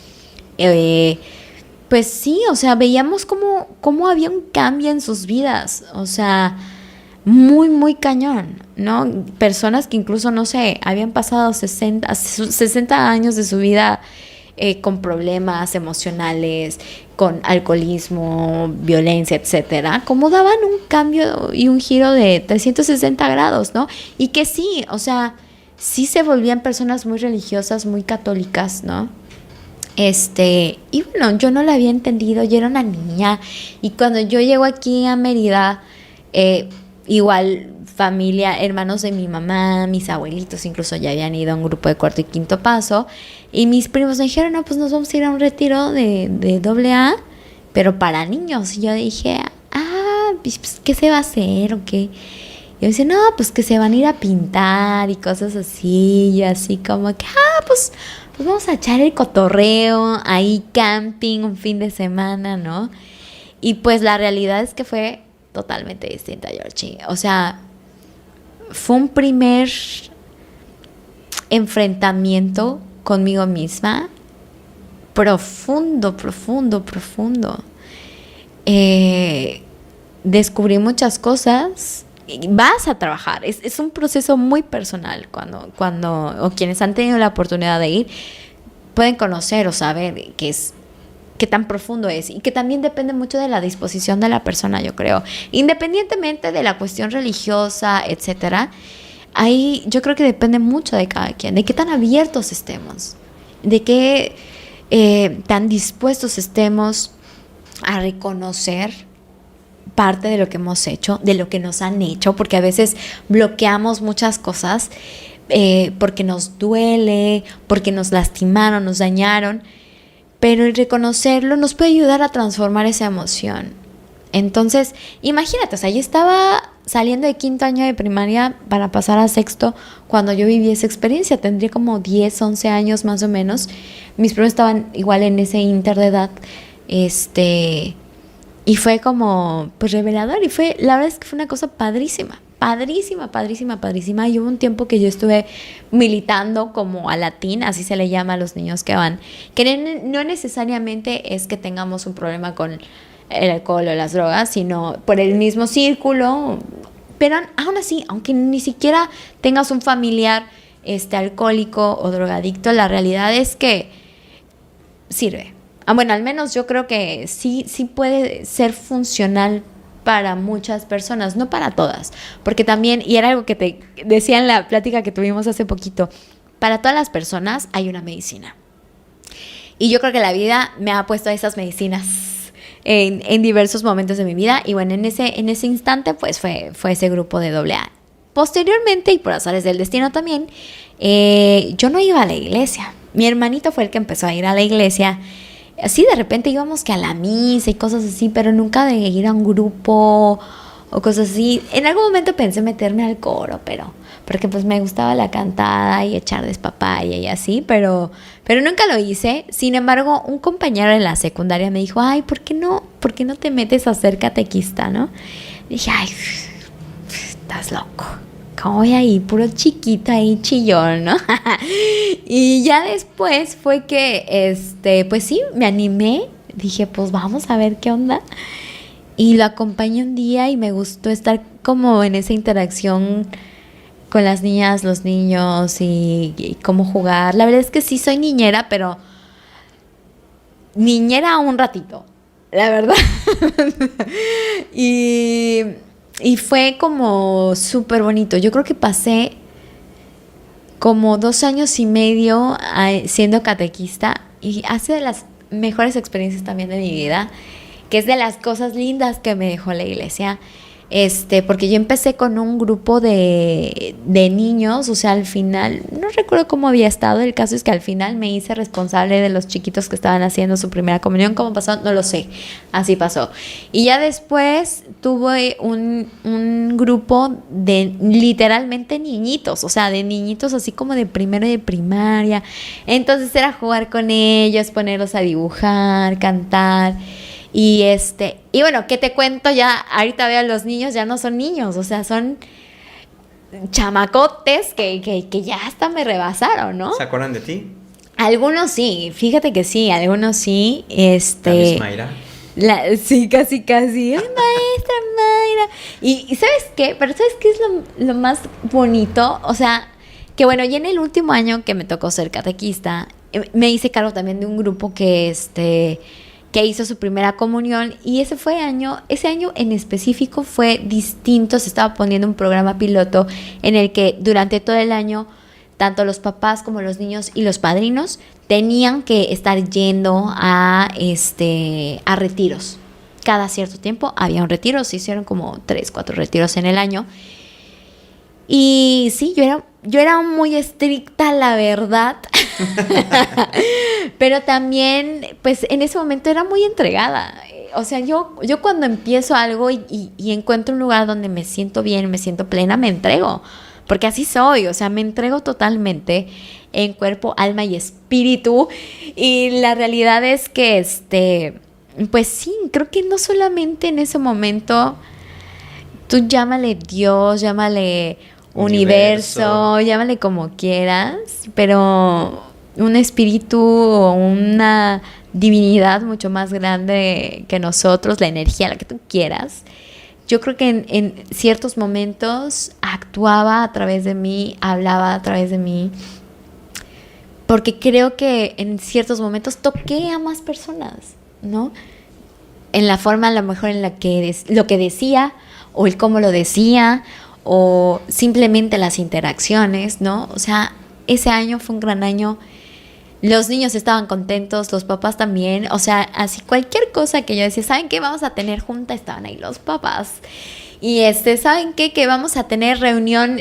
pues sí, o sea, veíamos cómo había un cambio en sus vidas, o sea, muy, muy cañón, ¿no? Personas que incluso, no sé, habían pasado 60 años de su vida con problemas emocionales, con alcoholismo, violencia, etcétera, cómo daban un cambio y un giro de 360 grados, ¿no? Y que sí, o sea, sí se volvían personas muy religiosas, muy católicas, ¿no? Y bueno, yo no lo había entendido, yo era una niña, y cuando yo llego aquí a Mérida, igual familia, hermanos de mi mamá, mis abuelitos incluso ya habían ido a un grupo de cuarto y quinto paso, y mis primos me dijeron, no, pues nos vamos a ir a un retiro de AA, pero para niños. Y yo dije, pues, ¿qué se va a hacer o qué? Y yo decía, no, pues que se van a ir a pintar y cosas así, y así como que, pues vamos a echar el cotorreo, ahí camping un fin de semana, ¿no? Y pues la realidad es que fue totalmente distinta, Georgie. O sea, fue un primer enfrentamiento conmigo misma profundo. Descubrí muchas cosas. Vas a trabajar, es un proceso muy personal cuando o quienes han tenido la oportunidad de ir pueden conocer o saber qué tan profundo es, y que también depende mucho de la disposición de la persona, yo creo, independientemente de la cuestión religiosa, etcétera. Ahí yo creo que depende mucho de cada quien, de qué tan abiertos estemos, de qué tan dispuestos estemos a reconocer parte de lo que hemos hecho, de lo que nos han hecho, porque a veces bloqueamos muchas cosas porque nos duele, porque nos lastimaron, nos dañaron, pero el reconocerlo nos puede ayudar a transformar esa emoción. Entonces, imagínate, o sea, yo estaba saliendo de quinto año de primaria para pasar a sexto cuando yo viví esa experiencia, tendría como 10, 11 años más o menos, mis primos estaban igual en ese inter de edad, y fue como, pues, revelador, y la verdad es que fue una cosa padrísima, y hubo un tiempo que yo estuve militando como a latín, así se le llama a los niños que van, que no necesariamente es que tengamos un problema con el alcohol o las drogas, sino por el mismo círculo, pero aún así, aunque ni siquiera tengas un familiar alcohólico o drogadicto, la realidad es que sirve. Bueno, al menos yo creo que sí puede ser funcional para muchas personas, no para todas, porque también, y era algo que te decía en la plática que tuvimos hace poquito, para todas las personas hay una medicina. Y yo creo que la vida me ha puesto esas medicinas en diversos momentos de mi vida, y bueno, en ese instante pues fue ese grupo de AA. Posteriormente, y por azares del destino también, yo no iba a la iglesia. Mi hermanito fue el que empezó a ir a la iglesia. Así de repente íbamos que a la misa y cosas así, pero nunca de ir a un grupo o cosas así. En algún momento pensé meterme al coro, porque pues me gustaba la cantada y echar despapaya y así, pero nunca lo hice. Sin embargo, un compañero en la secundaria me dijo, ay, ¿por qué no te metes a ser catequista, no? Y dije, ay, estás loco. ¿Cómo voy ahí? Puro chiquito ahí, chillón, ¿no? Y ya después fue que, pues sí, me animé. Dije, pues vamos a ver qué onda. y lo acompañé un día y me gustó estar como en esa interacción con las niñas, los niños y cómo jugar. La verdad es que sí soy niñera, pero niñera un ratito, la verdad. y fue como súper bonito. Yo creo que pasé como 2 años y medio siendo catequista y ha sido de las mejores experiencias también de mi vida, que es de las cosas lindas que me dejó la iglesia. Porque yo empecé con un grupo de niños, o sea, al final, no recuerdo cómo había estado, el caso es que al final me hice responsable de los chiquitos que estaban haciendo su primera comunión. ¿Cómo pasó? No lo sé, así pasó. Y ya después tuve un grupo de literalmente niñitos, o sea, de niñitos así como de primero y de primaria. Entonces era jugar con ellos, ponerlos a dibujar, cantar. Y bueno, ¿qué te cuento? Ya ahorita veo a los niños, ya no son niños, o sea, son chamacotes que ya hasta me rebasaron, ¿no? ¿Se acuerdan de ti? Algunos sí, fíjate que sí, algunos sí. ¿La Miss Mayra? Sí, casi. ¡Ay, maestra Mayra! Y ¿sabes qué? Pero ¿sabes qué es lo más bonito? O sea, que bueno, y en el último año que me tocó ser catequista, me hice cargo también de un grupo que hizo su primera comunión, y ese año en específico fue distinto. Se estaba poniendo un programa piloto en el que durante todo el año tanto los papás como los niños y los padrinos tenían que estar yendo a retiros. Cada cierto tiempo había un retiro, se hicieron como 3, 4 retiros en el año. Y sí, yo era muy estricta, la verdad. Pero también, pues en ese momento era muy entregada. O sea, yo cuando empiezo algo y encuentro un lugar donde me siento bien, me siento plena, me entrego. Porque así soy, o sea, me entrego totalmente en cuerpo, alma y espíritu. Y la realidad es que, pues sí, creo que no solamente en ese momento, tú llámale Dios, llámale universo, llámale como quieras, pero un espíritu o una divinidad mucho más grande que nosotros, la energía, la que tú quieras, yo creo que en ciertos momentos actuaba a través de mí, hablaba a través de mí, porque creo que en ciertos momentos toqué a más personas, ¿no? En la forma a lo mejor en la que lo que decía, o el cómo lo decía, o simplemente las interacciones, ¿no? O sea, ese año fue un gran año. Los niños estaban contentos, los papás también. O sea, así cualquier cosa que yo decía, ¿saben qué? Vamos a tener junta, estaban ahí los papás. Y ¿saben qué? Que vamos a tener reunión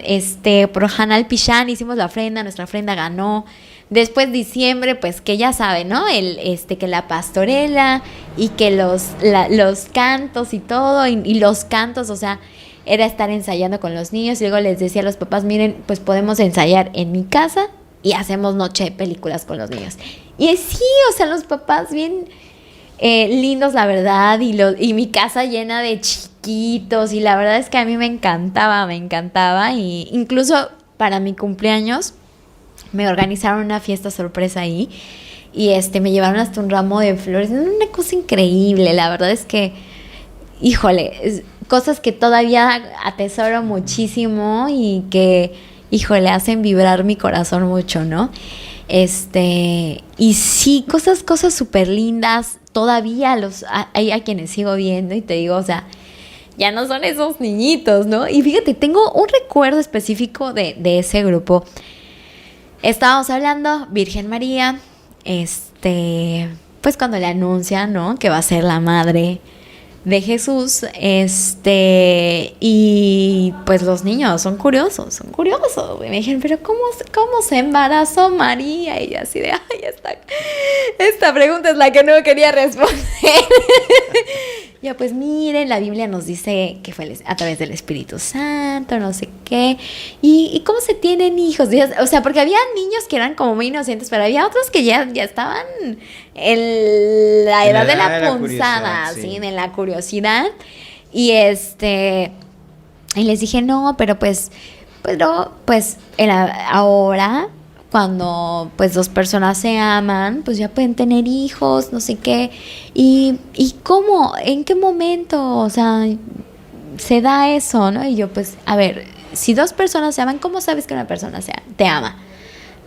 por Hanal Pichán, hicimos la ofrenda, nuestra ofrenda ganó. Después diciembre, pues que ya saben, ¿no? Que la pastorela y que los cantos y todo, y los cantos, o sea, era estar ensayando con los niños. Y luego les decía a los papás, miren, pues podemos ensayar en mi casa y hacemos noche de películas con los niños. Y sí, o sea, los papás bien lindos, la verdad, y mi casa llena de chiquitos, y la verdad es que a mí me encantaba, y incluso para mi cumpleaños me organizaron una fiesta sorpresa ahí, y me llevaron hasta un ramo de flores, una cosa increíble. La verdad es que, híjole, cosas que todavía atesoro muchísimo y que, híjole, hacen vibrar mi corazón mucho, ¿no? Y sí, cosas súper lindas. Todavía hay a quienes sigo viendo y te digo, o sea, ya no son esos niñitos, ¿no? Y fíjate, tengo un recuerdo específico de ese grupo. Estábamos hablando, Virgen María, pues cuando le anuncia, ¿no? Que va a ser la madre de Jesús, y pues los niños son curiosos, y me dijeron, pero ¿cómo se embarazó María? Y yo así de, ay, esta pregunta es la que no quería responder. Ya, pues miren, la Biblia nos dice que fue a través del Espíritu Santo, no sé qué. ¿Y cómo se tienen hijos? O sea, porque había niños que eran como muy inocentes, pero había otros que ya estaban en la edad de la punzada, sí, en la curiosidad. Y y les dije, no, pero pues ahora, cuando pues dos personas se aman, pues ya pueden tener hijos, no sé qué. ¿Y cómo? ¿En qué momento? O sea, se da eso, ¿no? Y yo pues, a ver, si dos personas se aman, ¿cómo sabes que una persona te ama?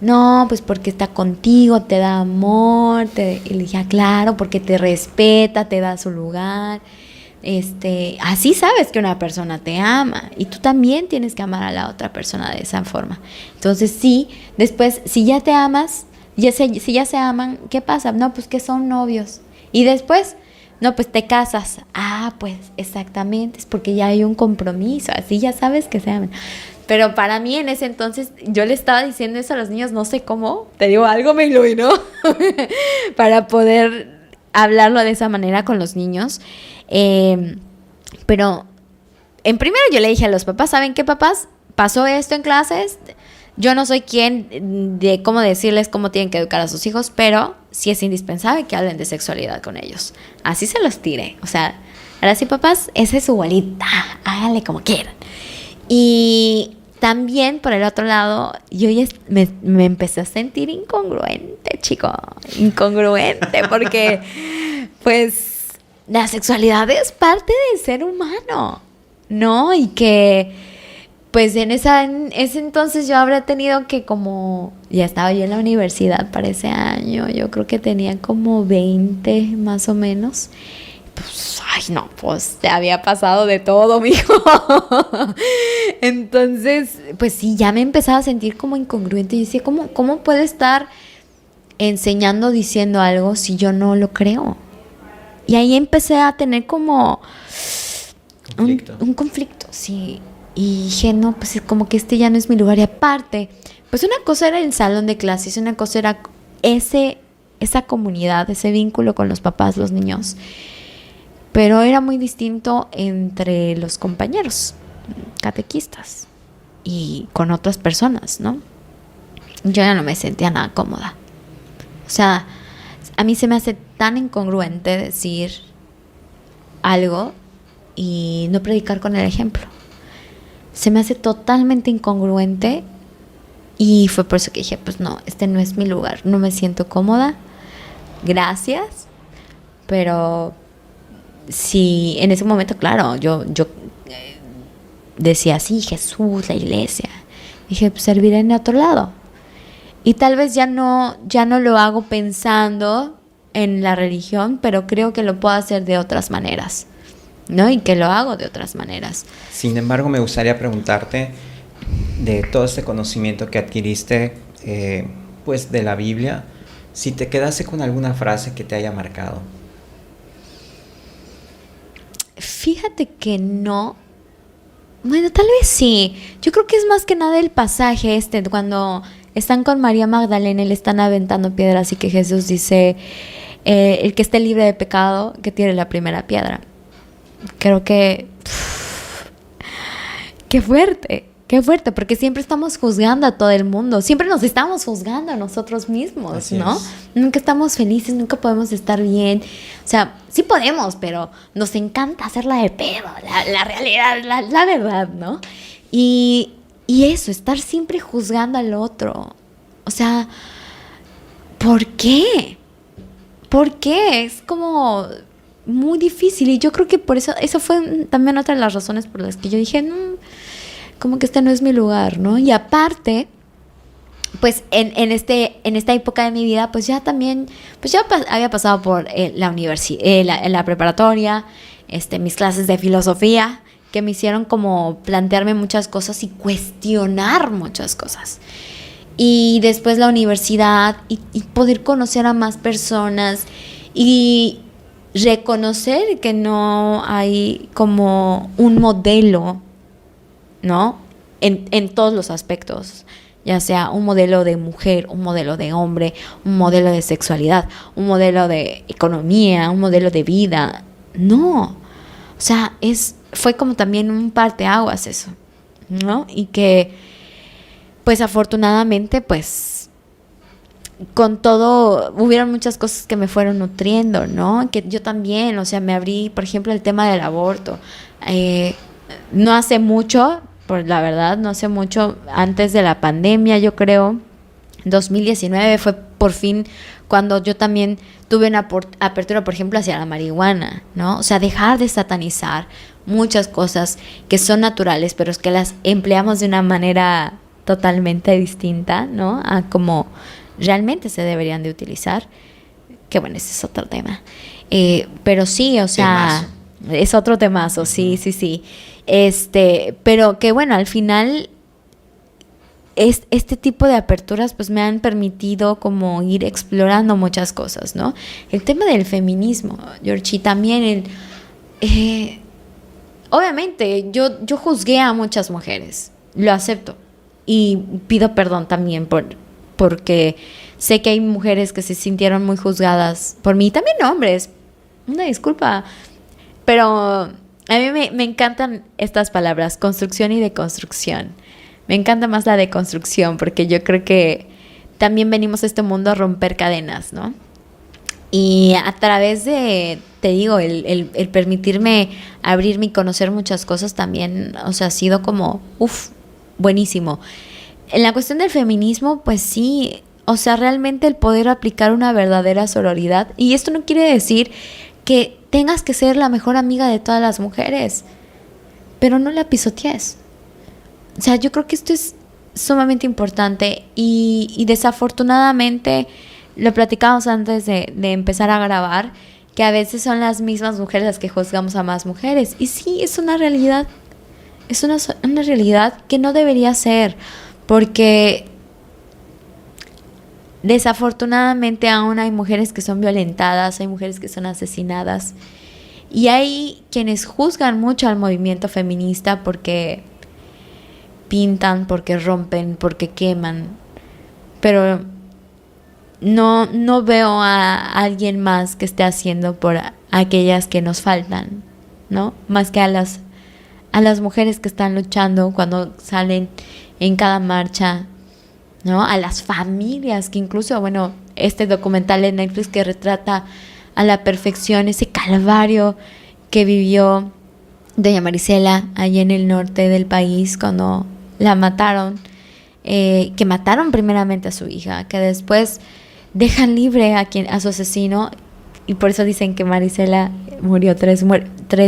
No, pues porque está contigo, te da amor, y le dije, claro, porque te respeta, te da su lugar. Así sabes que una persona te ama y tú también tienes que amar a la otra persona de esa forma. Entonces sí, después si ya te amas, si ya se aman, ¿qué pasa? No, pues que son novios. Y después, no, pues te casas. Pues exactamente, es porque ya hay un compromiso, así ya sabes que se aman. Pero para mí en ese entonces, yo le estaba diciendo eso a los niños, no sé cómo, te digo, algo me iluminó para poder hablarlo de esa manera con los niños. Pero en primero yo le dije a los papás, ¿saben qué, papás? Pasó esto en clases, yo no soy quien de cómo decirles cómo tienen que educar a sus hijos, pero sí es indispensable que hablen de sexualidad con ellos. Así se los tiré, o sea, ahora sí, papás, esa es su bolita, háganle como quieran. Y también, por el otro lado, yo ya me empecé a sentir incongruente, chico, incongruente, porque pues la sexualidad es parte del ser humano, ¿no? Y que pues en ese entonces yo habría tenido que como, ya estaba yo en la universidad para ese año, yo creo que tenía como 20 más o menos. Pues, no, pues te había pasado de todo, mijo. Entonces, pues sí, ya me empezaba a sentir como incongruente. Y decía, ¿cómo puedo estar enseñando, diciendo algo si yo no lo creo? Y ahí empecé a tener como un conflicto, sí. Y dije, no, pues es como que ya no es mi lugar. Y aparte, pues una cosa era el salón de clases, una cosa era esa comunidad, ese vínculo con los papás, los niños. Pero era muy distinto entre los compañeros catequistas y con otras personas, ¿no? Yo ya no me sentía nada cómoda. O sea, a mí se me hace tan incongruente decir algo y no predicar con el ejemplo. Se me hace totalmente incongruente y fue por eso que dije, pues no, no es mi lugar, no me siento cómoda. Gracias, pero sí, en ese momento, claro, yo decía, sí, Jesús, la iglesia. Dije, pues serviré en otro lado. Y tal vez ya no lo hago pensando en la religión, pero creo que lo puedo hacer de otras maneras, ¿no? Y que lo hago de otras maneras. Sin embargo, me gustaría preguntarte de todo este conocimiento que adquiriste, pues de la Biblia, si te quedase con alguna frase que te haya marcado. Fíjate que no. Bueno, tal vez sí. Yo creo que es más que nada el pasaje cuando están con María Magdalena y le están aventando piedras y que Jesús dice, el que esté libre de pecado, que tire la primera piedra. Creo que qué fuerte, porque siempre estamos juzgando a todo el mundo, siempre nos estamos juzgando a nosotros mismos, así ¿no? Es. Nunca estamos felices, nunca podemos estar bien, o sea, sí podemos, pero nos encanta hacerla de pedo, la realidad, la verdad, ¿no? Y eso, estar siempre juzgando al otro, o sea, ¿por qué? ¿Por qué? Es como muy difícil y yo creo que por eso fue también otra de las razones por las que yo dije, no, como que no es mi lugar, ¿no? Y aparte, pues en esta época de mi vida, pues ya también, pues ya había pasado por la universidad, la preparatoria, mis clases de filosofía, que me hicieron como plantearme muchas cosas y cuestionar muchas cosas. Y después la universidad y poder conocer a más personas y reconocer que no hay como un modelo, ¿no? En todos los aspectos, ya sea un modelo de mujer, un modelo de hombre, un modelo de sexualidad, un modelo de economía, un modelo de vida. No, o sea, fue como también un parteaguas eso, ¿no? Y que, pues afortunadamente, pues con todo, hubieron muchas cosas que me fueron nutriendo, ¿no? Que yo también, o sea, me abrí, por ejemplo, el tema del aborto. No hace mucho, por la verdad, no hace mucho, antes de la pandemia, yo creo, 2019 fue por fin cuando yo también tuve una apertura, por ejemplo, hacia la marihuana, ¿no? O sea, dejar de satanizar muchas cosas que son naturales, pero es que las empleamos de una manera totalmente distinta, ¿no? A como realmente se deberían de utilizar. Que bueno, ese es otro tema. Pero sí, o sea, temazo. Es otro temazo, sí, sí, sí. Pero que bueno, al final este tipo de aperturas pues me han permitido como ir explorando muchas cosas, ¿no? El tema del feminismo, Georgie, también obviamente yo juzgué a muchas mujeres, lo acepto y pido perdón también porque sé que hay mujeres que se sintieron muy juzgadas por mí, también hombres, una disculpa, pero a mí me encantan estas palabras, construcción y deconstrucción. Me encanta más la deconstrucción porque yo creo que también venimos a este mundo a romper cadenas, ¿no? Y a través de, te digo, el permitirme abrirme y conocer muchas cosas también, o sea, ha sido como, buenísimo. En la cuestión del feminismo, pues sí, o sea, realmente el poder aplicar una verdadera sororidad. Y esto no quiere decir que tengas que ser la mejor amiga de todas las mujeres, pero no la pisotees. O sea, yo creo que esto es sumamente importante y desafortunadamente lo platicamos antes de empezar a grabar, que a veces son las mismas mujeres las que juzgamos a más mujeres. Y sí, es una realidad, es una realidad que no debería ser, porque desafortunadamente aún hay mujeres que son violentadas, hay mujeres que son asesinadas y hay quienes juzgan mucho al movimiento feminista porque pintan, porque rompen, porque queman, pero no veo a alguien más que esté haciendo por aquellas que nos faltan, ¿no? Más que a las mujeres que están luchando cuando salen en cada marcha, ¿no? A las familias que incluso, bueno, este documental de Netflix que retrata a la perfección ese calvario que vivió doña Marisela allá en el norte del país cuando la mataron, que mataron primeramente a su hija, que después dejan libre a su asesino, y por eso dicen que Marisela murió tres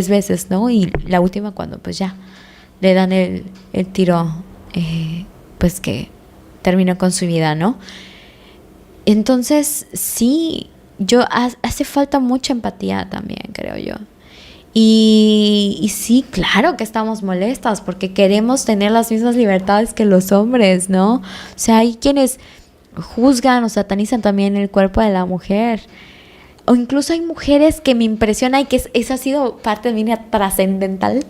veces, ¿no? Y la última cuando pues ya le dan el tiro, pues que terminó con su vida, ¿no? Entonces sí, hace falta mucha empatía también, creo yo. Y sí, claro que estamos molestas porque queremos tener las mismas libertades que los hombres, ¿no? O sea, hay quienes juzgan o satanizan también el cuerpo de la mujer. O incluso hay mujeres que me impresiona y que esa ha sido parte de mi vida trascendental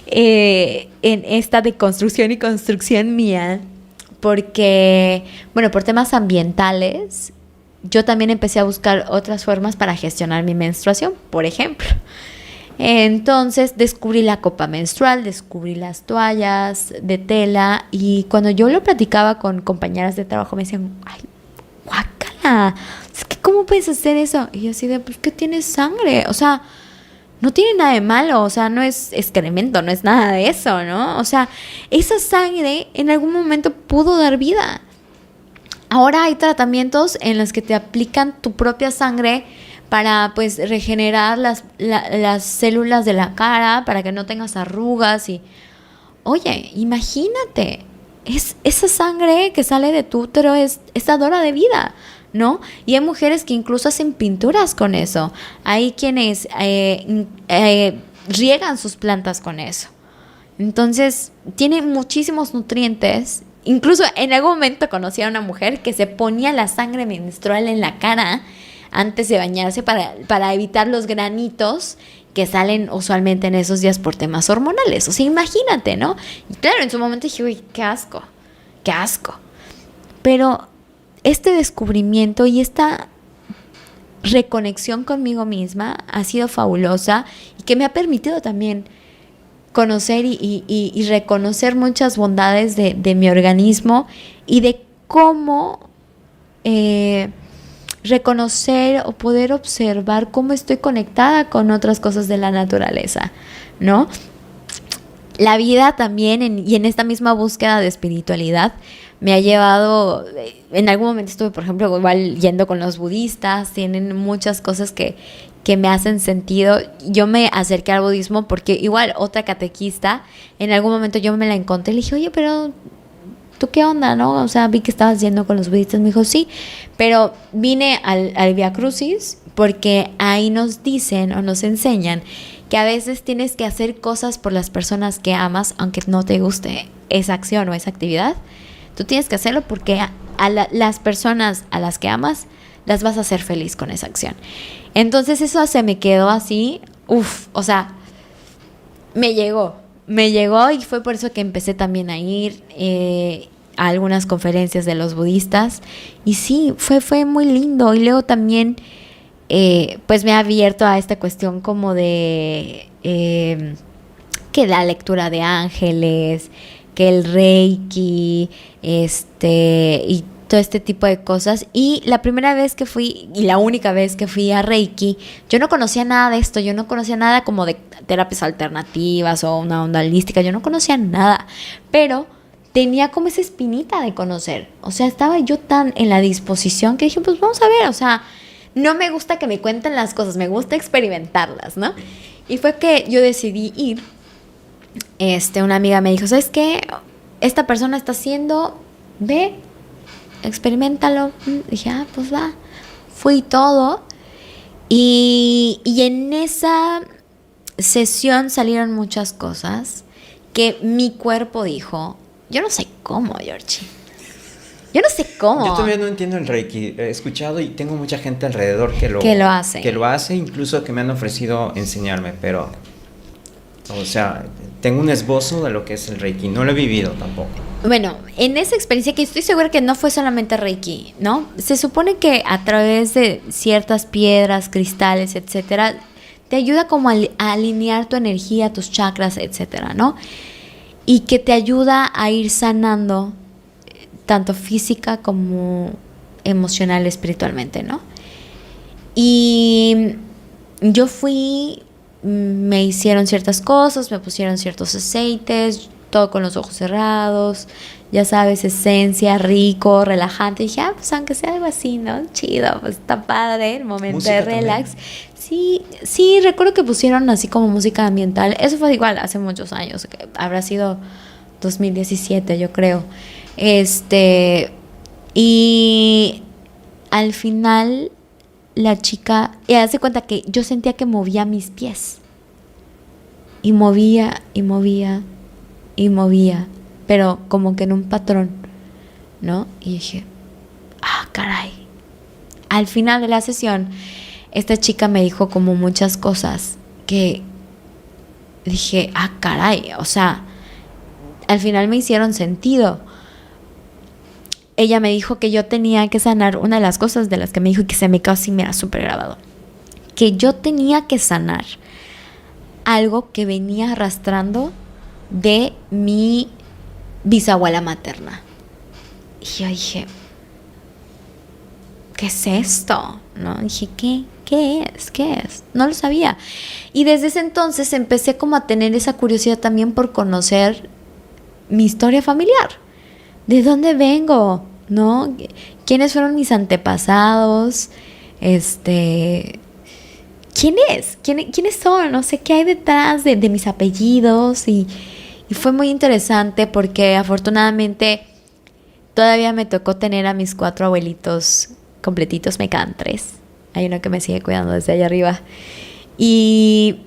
en esta deconstrucción y construcción mía. Porque, bueno, por temas ambientales, yo también empecé a buscar otras formas para gestionar mi menstruación, por ejemplo. Entonces descubrí la copa menstrual, descubrí las toallas de tela y cuando yo lo platicaba con compañeras de trabajo me decían, ay, guácala, es que ¿cómo puedes hacer eso? Y yo así de, pues que tienes sangre, o sea, no tiene nada de malo, o sea, no es excremento, no es nada de eso, ¿no? O sea, esa sangre en algún momento pudo dar vida. Ahora hay tratamientos en los que te aplican tu propia sangre para pues regenerar las células de la cara, para que no tengas arrugas y... Oye, imagínate, esa sangre que sale de tu útero es dadora de vida, ¿no? Y hay mujeres que incluso hacen pinturas con eso. Hay quienes riegan sus plantas con eso. Entonces, tiene muchísimos nutrientes. Incluso en algún momento conocí a una mujer que se ponía la sangre menstrual en la cara antes de bañarse para evitar los granitos que salen usualmente en esos días por temas hormonales. O sea, imagínate, ¿no? Y claro, en su momento dije, uy, qué asco. Pero este descubrimiento y esta reconexión conmigo misma ha sido fabulosa y que me ha permitido también conocer y reconocer muchas bondades de mi organismo y de cómo reconocer o poder observar cómo estoy conectada con otras cosas de la naturaleza, ¿no? La vida también, y en esta misma búsqueda de espiritualidad, me ha llevado, en algún momento estuve, por ejemplo, igual yendo con los budistas, tienen muchas cosas que me hacen sentido. Yo me acerqué al budismo porque igual otra catequista, en algún momento yo me la encontré y le dije, oye, pero ¿tú qué onda, no? O sea, vi que estabas yendo con los budistas. Me dijo, sí, pero vine al Via Crucis porque ahí nos dicen o nos enseñan que a veces tienes que hacer cosas por las personas que amas, aunque no te guste esa acción o esa actividad. Tú tienes que hacerlo porque las personas a las que amas las vas a hacer feliz con esa acción. Entonces eso se me quedó así, o sea, me llegó y fue por eso que empecé también a ir a algunas conferencias de los budistas y sí, fue muy lindo. Y luego también pues me ha abierto a esta cuestión como de que la lectura de ángeles, que el Reiki, y todo este tipo de cosas. Y la primera vez que fui, y la única vez que fui a Reiki, yo no conocía nada de esto, yo no conocía nada como de terapias alternativas o una onda holística, yo no conocía nada, pero tenía como esa espinita de conocer. O sea, estaba yo tan en la disposición que dije, pues vamos a ver, o sea, no me gusta que me cuenten las cosas, me gusta experimentarlas, ¿no? Y fue que yo decidí ir. Una amiga me dijo, ¿sabes qué? Esta persona está haciendo, ve, experiméntalo. Dije, pues va. Fui todo. Y en esa sesión salieron muchas cosas que mi cuerpo dijo, yo no sé cómo, Georgie. Yo no sé cómo. Yo todavía no entiendo el Reiki. He escuchado y tengo mucha gente alrededor que lo hace. Que lo hace, incluso que me han ofrecido enseñarme, pero... O sea, tengo un esbozo de lo que es el Reiki. No lo he vivido tampoco. Bueno, en esa experiencia que estoy segura que no fue solamente Reiki, ¿no? Se supone que a través de ciertas piedras, cristales, etcétera, te ayuda como a alinear tu energía, tus chakras, etcétera, ¿no? Y que te ayuda a ir sanando tanto física como emocional, espiritualmente, ¿no? Y yo fui, me hicieron ciertas cosas, me pusieron ciertos aceites, todo con los ojos cerrados, ya sabes, esencia, rico, relajante. Y dije, pues aunque sea algo así, ¿no? Chido, pues está padre, el momento música de relax. Sí, recuerdo que pusieron así como música ambiental. Eso fue igual hace muchos años, que habrá sido 2017, yo creo. Y al final la chica, y hace cuenta que yo sentía que movía mis pies. Y movía, pero como que en un patrón, ¿no? Y dije, caray. Al final de la sesión, esta chica me dijo como muchas cosas que dije, caray, o sea, al final me hicieron sentido. Ella me dijo que yo tenía que sanar, una de las cosas de las que me dijo y que se me quedó así, mira, súper grabado, que yo tenía que sanar algo que venía arrastrando de mi bisabuela materna. Y yo dije, ¿qué es esto? ¿No? Dije, ¿qué es? No lo sabía. Y desde ese entonces empecé como a tener esa curiosidad también por conocer mi historia familiar. ¿De dónde vengo? ¿No? ¿Quiénes fueron mis antepasados? ¿Quiénes son? No sé qué hay detrás de mis apellidos. Y fue muy interesante porque afortunadamente todavía me tocó tener a mis 4 abuelitos completitos. Me quedan 3. Hay uno que me sigue cuidando desde allá arriba. Y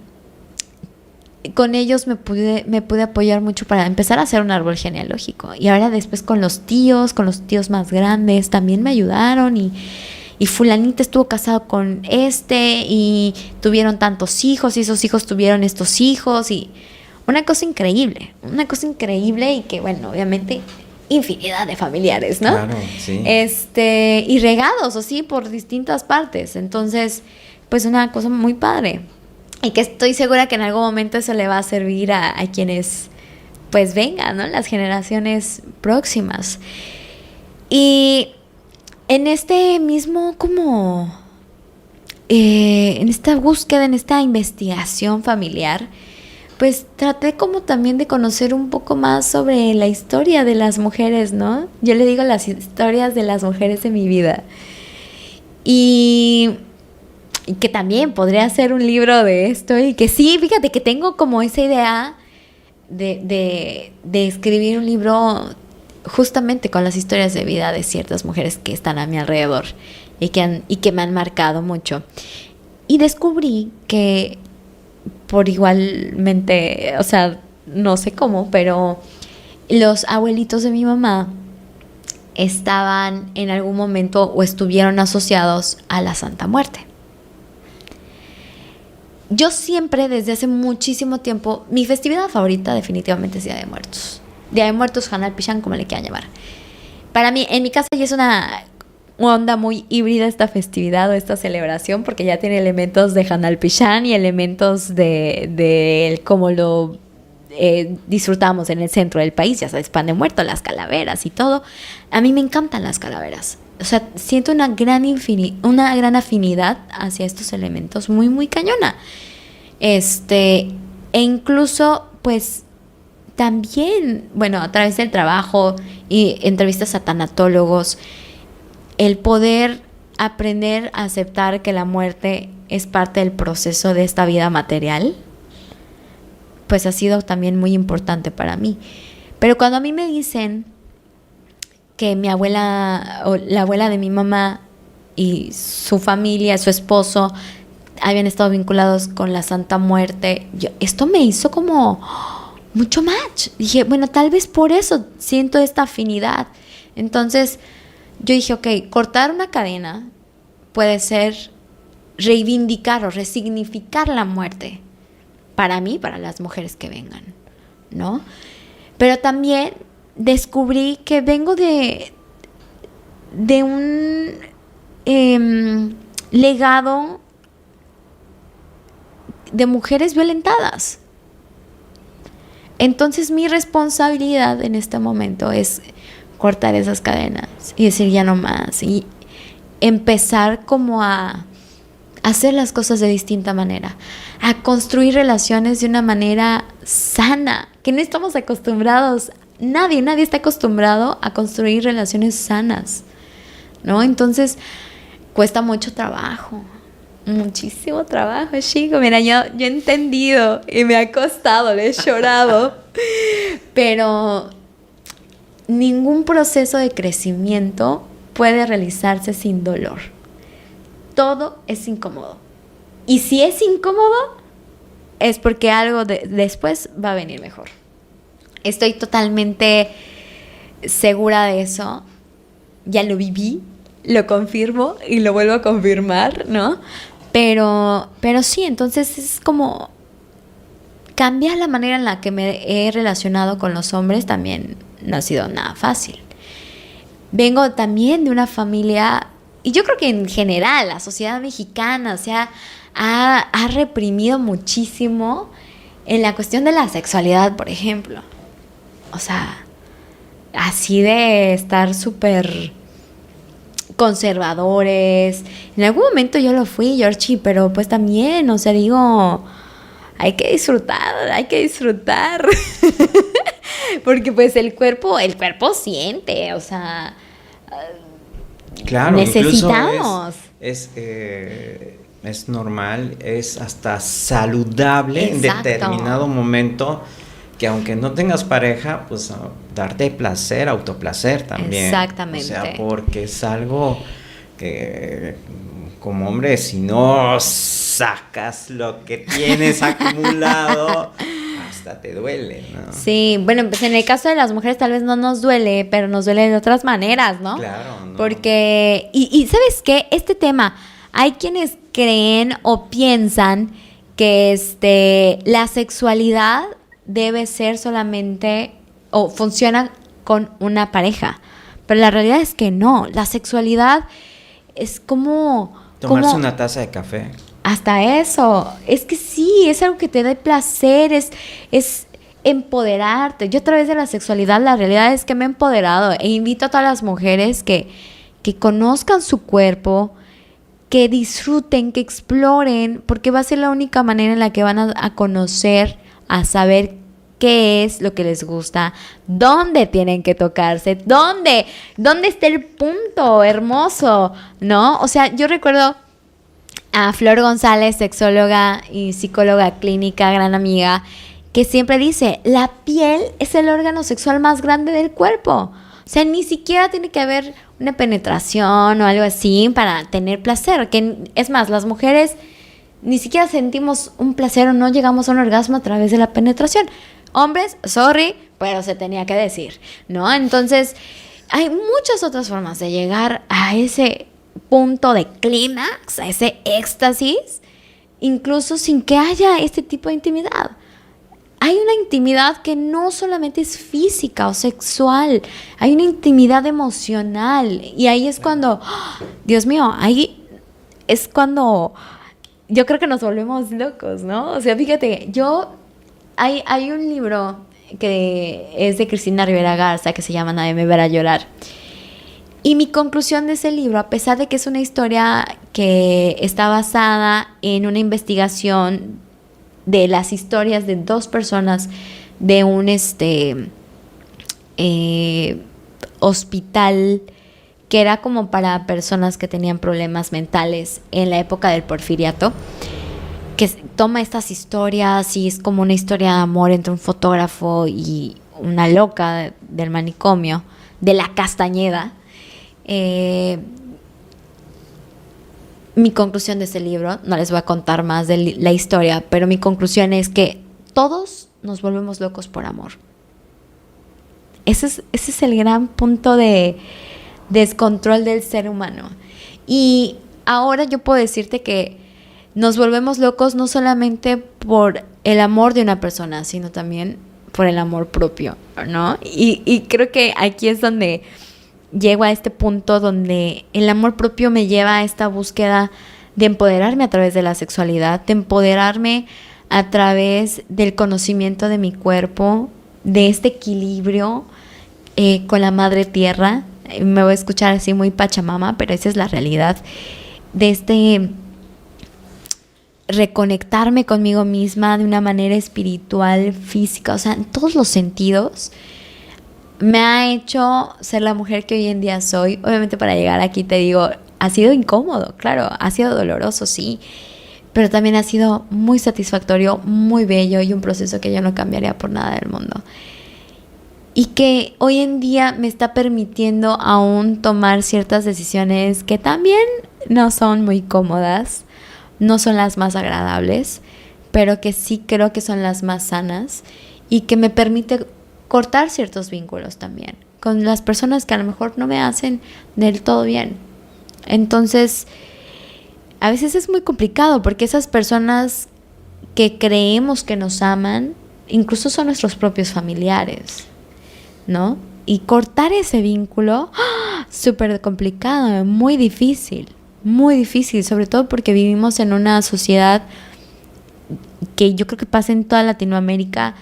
con ellos me pude apoyar mucho para empezar a hacer un árbol genealógico. Y ahora después con los tíos más grandes, también me ayudaron. Y fulanita estuvo casado con y tuvieron tantos hijos y esos hijos tuvieron estos hijos. Y una cosa increíble y que, bueno, obviamente infinidad de familiares, ¿no? Claro, sí. Y regados así por distintas partes. Entonces, pues una cosa muy padre. Y que estoy segura que en algún momento eso le va a servir a quienes pues vengan, ¿no? Las generaciones próximas. Y en este mismo como en esta búsqueda, en esta investigación familiar, pues traté como también de conocer un poco más sobre la historia de las mujeres, ¿no? Yo le digo las historias de las mujeres de mi vida. Y que también podría ser un libro de esto y que sí, fíjate que tengo como esa idea de escribir un libro justamente con las historias de vida de ciertas mujeres que están a mi alrededor y que me han marcado mucho. Y descubrí que por igualmente, o sea, no sé cómo, pero los abuelitos de mi mamá estaban en algún momento o estuvieron asociados a la Santa Muerte. Yo siempre, desde hace muchísimo tiempo, mi festividad favorita definitivamente es Día de Muertos. Día de Muertos, Hanal Pichán, como le quieran llamar. Para mí, en mi casa ya es una onda muy híbrida esta festividad o esta celebración, porque ya tiene elementos de Hanal Pichán y elementos de cómo lo disfrutamos en el centro del país, ya sabes, pan de muerto, las calaveras y todo. A mí me encantan las calaveras. O sea, siento una gran afinidad hacia estos elementos muy, muy cañona. E incluso, pues, también, bueno, a través del trabajo y entrevistas a tanatólogos, el poder aprender a aceptar que la muerte es parte del proceso de esta vida material, pues ha sido también muy importante para mí. Pero cuando a mí me dicen que mi abuela o la abuela de mi mamá y su familia, su esposo, habían estado vinculados con la Santa Muerte, esto me hizo como mucho match. Dije, bueno, tal vez por eso siento esta afinidad. Entonces yo dije, ok, cortar una cadena puede ser reivindicar o resignificar la muerte para mí, para las mujeres que vengan, ¿no? Pero también descubrí que vengo de un legado de mujeres violentadas. Entonces mi responsabilidad en este momento es cortar esas cadenas y decir ya no más y empezar como a hacer las cosas de distinta manera, a construir relaciones de una manera sana, que no estamos acostumbrados. Nadie está acostumbrado a construir relaciones sanas, ¿no? Entonces, cuesta mucho trabajo, muchísimo trabajo, chico. Mira, yo he entendido y me ha costado, le he llorado, pero ningún proceso de crecimiento puede realizarse sin dolor. Todo es incómodo. Y si es incómodo, es porque algo después va a venir mejor. Estoy totalmente segura de eso. Ya lo viví, lo confirmo y lo vuelvo a confirmar, ¿no? Pero sí, entonces es como cambiar la manera en la que me he relacionado con los hombres también no ha sido nada fácil. Vengo también de una familia, y yo creo que en general la sociedad mexicana, o sea, ha reprimido muchísimo en la cuestión de la sexualidad, por ejemplo. O sea, así de estar súper conservadores. En algún momento yo lo fui, Georgie, pero pues también, o sea, digo, hay que disfrutar. Porque pues el cuerpo siente, o sea, claro, necesitamos. Es normal, es hasta saludable. Exacto. En determinado momento, que aunque no tengas pareja, pues darte placer, autoplacer también. Exactamente. O sea, porque es algo que como hombre, si no sacas lo que tienes acumulado, hasta te duele, ¿no? Sí, bueno, pues en el caso de las mujeres tal vez no nos duele, pero nos duele de otras maneras, ¿no? Claro, ¿no? Porque, y ¿sabes qué? Este tema, hay quienes creen o piensan que la sexualidad debe ser solamente o funciona con una pareja, pero la realidad es que no. La sexualidad es como tomarse una taza de café. Hasta eso, es que sí, es algo que te da placer, es empoderarte. Yo a través de la sexualidad, la realidad es que me he empoderado e invito a todas las mujeres que conozcan su cuerpo, que disfruten, que exploren, porque va a ser la única manera en la que van a conocer a saber qué es lo que les gusta, dónde tienen que tocarse, dónde está el punto hermoso, ¿no? O sea, yo recuerdo a Flor González, sexóloga y psicóloga clínica, gran amiga, que siempre dice, la piel es el órgano sexual más grande del cuerpo. O sea, ni siquiera tiene que haber una penetración o algo así para tener placer. Que es más, las mujeres ni siquiera sentimos un placer o no llegamos a un orgasmo a través de la penetración. Hombres, sorry, pero se tenía que decir, ¿no? Entonces, hay muchas otras formas de llegar a ese punto de clímax, a ese éxtasis, incluso sin que haya este tipo de intimidad. Hay una intimidad que no solamente es física o sexual, hay una intimidad emocional. Y ahí es cuando, Dios mío, ahí es cuando yo creo que nos volvemos locos, ¿no? O sea, fíjate, hay un libro que es de Cristina Rivera Garza que se llama Nadie me verá llorar. Y mi conclusión de ese libro, a pesar de que es una historia que está basada en una investigación de las historias de dos personas de un hospital que era como para personas que tenían problemas mentales en la época del Porfiriato, que toma estas historias y es como una historia de amor entre un fotógrafo y una loca del manicomio, de la Castañeda. Mi conclusión de este libro, no les voy a contar más de la historia, pero mi conclusión es que todos nos volvemos locos por amor. Ese es el gran punto de descontrol del ser humano. Y ahora yo puedo decirte que nos volvemos locos no solamente por el amor de una persona, sino también por el amor propio, ¿no? Y creo que aquí es donde llego a este punto donde el amor propio me lleva a esta búsqueda de empoderarme a través de la sexualidad, de empoderarme a través del conocimiento de mi cuerpo, de este equilibrio con la madre tierra. Me voy a escuchar así muy pachamama, pero esa es la realidad, de este reconectarme conmigo misma de una manera espiritual, física, o sea, en todos los sentidos. Me ha hecho ser la mujer que hoy en día soy. Obviamente para llegar aquí te digo, ha sido incómodo, claro, ha sido doloroso, sí, pero también ha sido muy satisfactorio, muy bello y un proceso que yo no cambiaría por nada del mundo. Y que hoy en día me está permitiendo aún tomar ciertas decisiones que también no son muy cómodas, no son las más agradables, pero que sí creo que son las más sanas y que me permite cortar ciertos vínculos también con las personas que a lo mejor no me hacen del todo bien. Entonces, a veces es muy complicado porque esas personas que creemos que nos aman, incluso son nuestros propios familiares, ¿no? Y cortar ese vínculo, súper complicado, muy difícil, sobre todo porque vivimos en una sociedad que yo creo que pasa en toda Latinoamérica,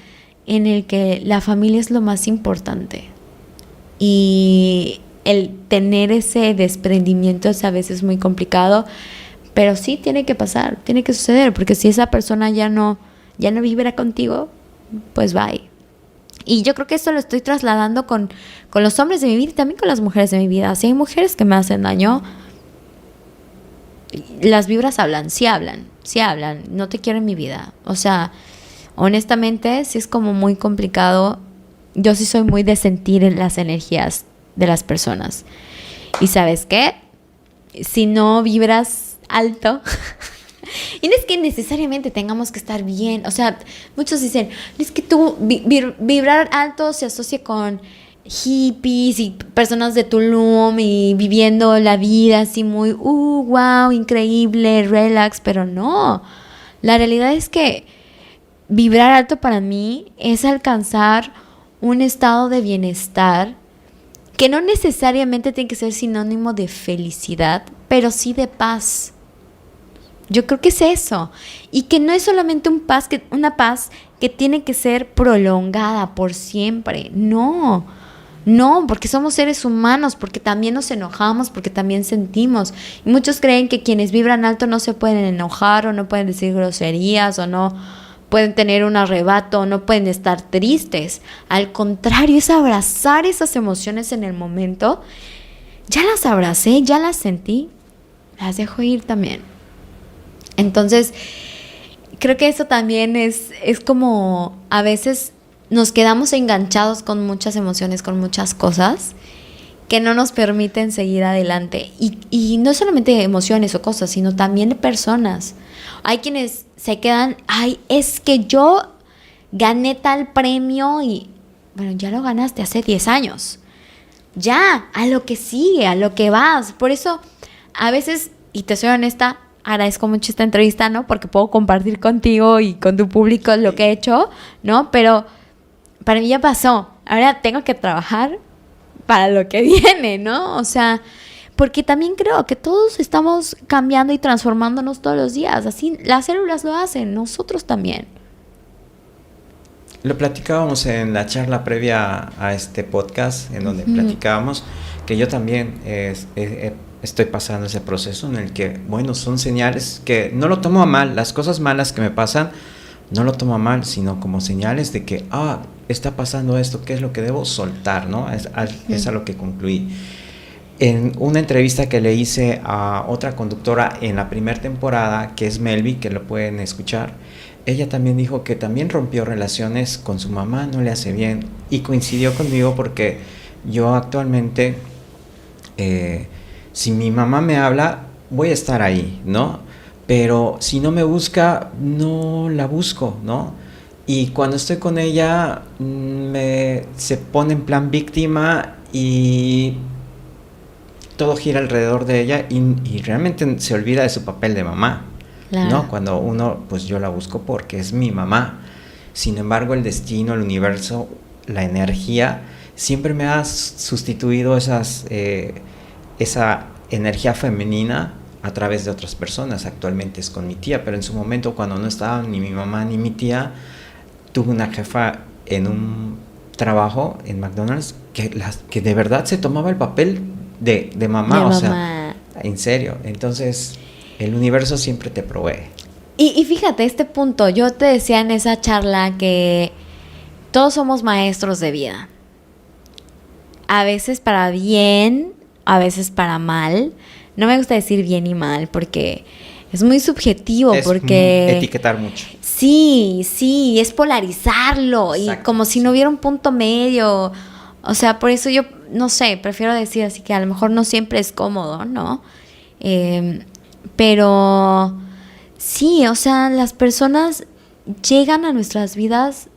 en el que la familia es lo más importante. Y el tener ese desprendimiento es a veces muy complicado, pero sí tiene que pasar, tiene que suceder, porque si esa persona ya no vibra contigo, pues bye. Y yo creo que esto lo estoy trasladando con los hombres de mi vida y también con las mujeres de mi vida. Si hay mujeres que me hacen daño, las vibras hablan, no te quiero en mi vida. O sea, honestamente, sí es como muy complicado. Yo sí soy muy de sentir en las energías de las personas. ¿Y sabes qué? Si no vibras alto, y no es que necesariamente tengamos que estar bien. O sea, muchos dicen, es que tú vibrar alto se asocia con hippies y personas de Tulum y viviendo la vida así muy, wow, increíble, relax. Pero no, la realidad es que vibrar alto para mí es alcanzar un estado de bienestar que no necesariamente tiene que ser sinónimo de felicidad, pero sí de paz. Yo creo que es eso. Y que no es solamente una paz que tiene que ser prolongada por siempre. No, porque somos seres humanos, porque también nos enojamos, porque también sentimos. Y muchos creen que quienes vibran alto no se pueden enojar o no pueden decir groserías o no. pueden tener un arrebato, no pueden estar tristes. Al contrario, es abrazar esas emociones en el momento. Ya las abracé, ya las sentí, las dejo ir también. Entonces, creo que eso también es como a veces nos quedamos enganchados con muchas emociones, con muchas cosas que no nos permiten seguir adelante. Y no solamente emociones o cosas, sino también personas. Hay quienes se quedan, ay, es que yo gané tal premio y, bueno, ya lo ganaste hace 10 años. Ya, a lo que sigue, a lo que vas. Por eso, a veces, y te soy honesta, agradezco mucho esta entrevista, ¿no? Porque puedo compartir contigo y con tu público lo que he hecho, ¿no? Pero para mí ya pasó. Ahora tengo que trabajar para lo que viene, ¿no? O sea, porque también creo que todos estamos cambiando y transformándonos todos los días. Así las células lo hacen, nosotros también. Lo platicábamos en la charla previa a este podcast, en donde platicábamos que yo también estoy pasando ese proceso en el que, bueno, son señales que no lo tomo a mal. Las cosas malas que me pasan, no lo tomo a mal, sino como señales de que, está pasando esto, ¿qué es lo que debo soltar, no? Es a lo que concluí. En una entrevista que le hice a otra conductora en la primera temporada, que es Melvi, que lo pueden escuchar, ella también dijo que también rompió relaciones con su mamá, no le hace bien, y coincidió conmigo porque yo actualmente, si mi mamá me habla, voy a estar ahí, ¿no? Pero si no me busca, no la busco, ¿no? Y cuando estoy con ella, se pone en plan víctima y todo gira alrededor de ella y realmente se olvida de su papel de mamá. Claro. ¿No? Cuando uno, pues yo la busco porque es mi mamá. Sin embargo, el destino, el universo, la energía, siempre me ha sustituido esa energía femenina a través de otras personas. Actualmente es con mi tía, pero en su momento, cuando no estaba ni mi mamá ni mi tía, tuve una jefa en un trabajo en McDonald's que de verdad se tomaba el papel de mamá, o sea, en serio. Entonces, el universo siempre te provee. Y fíjate, este punto, yo te decía en esa charla que todos somos maestros de vida. A veces para bien, a veces para mal. No me gusta decir bien y mal porque es muy subjetivo. Porque etiquetar mucho. Sí, es polarizarlo. Exacto. Y como si no hubiera un punto medio. O sea, por eso yo, no sé, prefiero decir así que a lo mejor no siempre es cómodo, ¿no? Pero sí, o sea, las personas llegan a nuestras vidas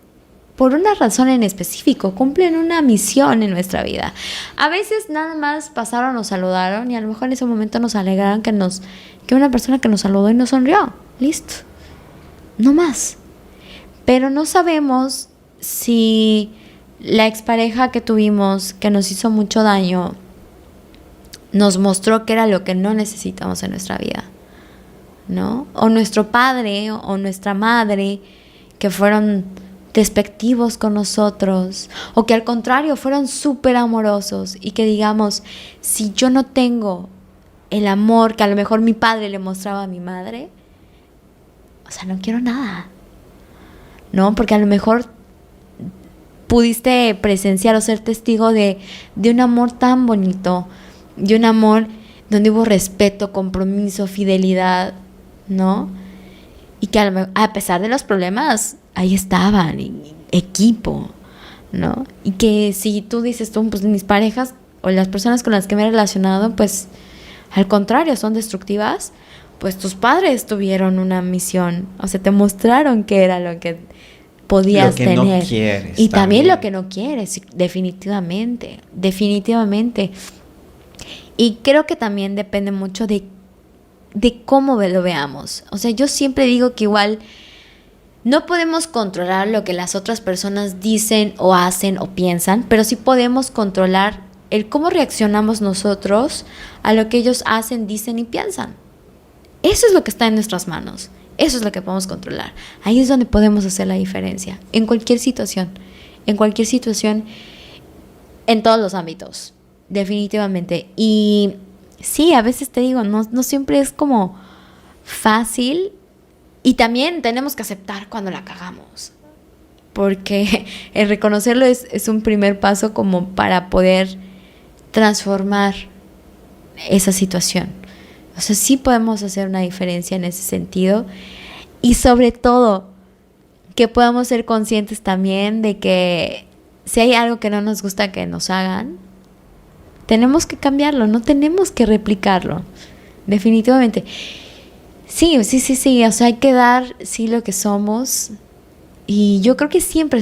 por una razón en específico, cumplen una misión en nuestra vida. A veces nada más pasaron, nos saludaron y a lo mejor en ese momento nos alegraron que una persona que nos saludó y nos sonrió. Listo. No más. Pero no sabemos si la expareja que tuvimos, que nos hizo mucho daño, nos mostró que era lo que no necesitamos en nuestra vida, ¿no? O nuestro padre o nuestra madre, que fueron despectivos con nosotros, o que al contrario fueron súper amorosos y que digamos, si yo no tengo el amor que a lo mejor mi padre le mostraba a mi madre, o sea, no quiero nada, ¿no? Porque a lo mejor pudiste presenciar o ser testigo de un amor tan bonito, de un amor donde hubo respeto, compromiso, fidelidad, ¿no? Y que a pesar de los problemas, ahí estaban, equipo, ¿no? Y que si tú dices, pues mis parejas o las personas con las que me he relacionado, pues al contrario, son destructivas, pues tus padres tuvieron una misión, o sea, te mostraron qué era lo que podías tener. Lo que no quieres. Y también lo que no quieres, definitivamente. Y creo que también depende mucho de cómo lo veamos. O sea, yo siempre digo que igual no podemos controlar lo que las otras personas dicen o hacen o piensan, pero sí podemos controlar el cómo reaccionamos nosotros a lo que ellos hacen, dicen y piensan. Eso es lo que está en nuestras manos. Eso es lo que podemos controlar. Ahí es donde podemos hacer la diferencia. En cualquier situación. En todos los ámbitos. Definitivamente. Y sí, a veces te digo, no siempre es como fácil Y también tenemos que aceptar cuando la cagamos, porque el reconocerlo es un primer paso como para poder transformar esa situación. O sea, sí podemos hacer una diferencia en ese sentido, y sobre todo que podamos ser conscientes también de que si hay algo que no nos gusta que nos hagan, tenemos que cambiarlo, no tenemos que replicarlo, definitivamente. Sí, o sea, hay que dar sí lo que somos, y yo creo que siempre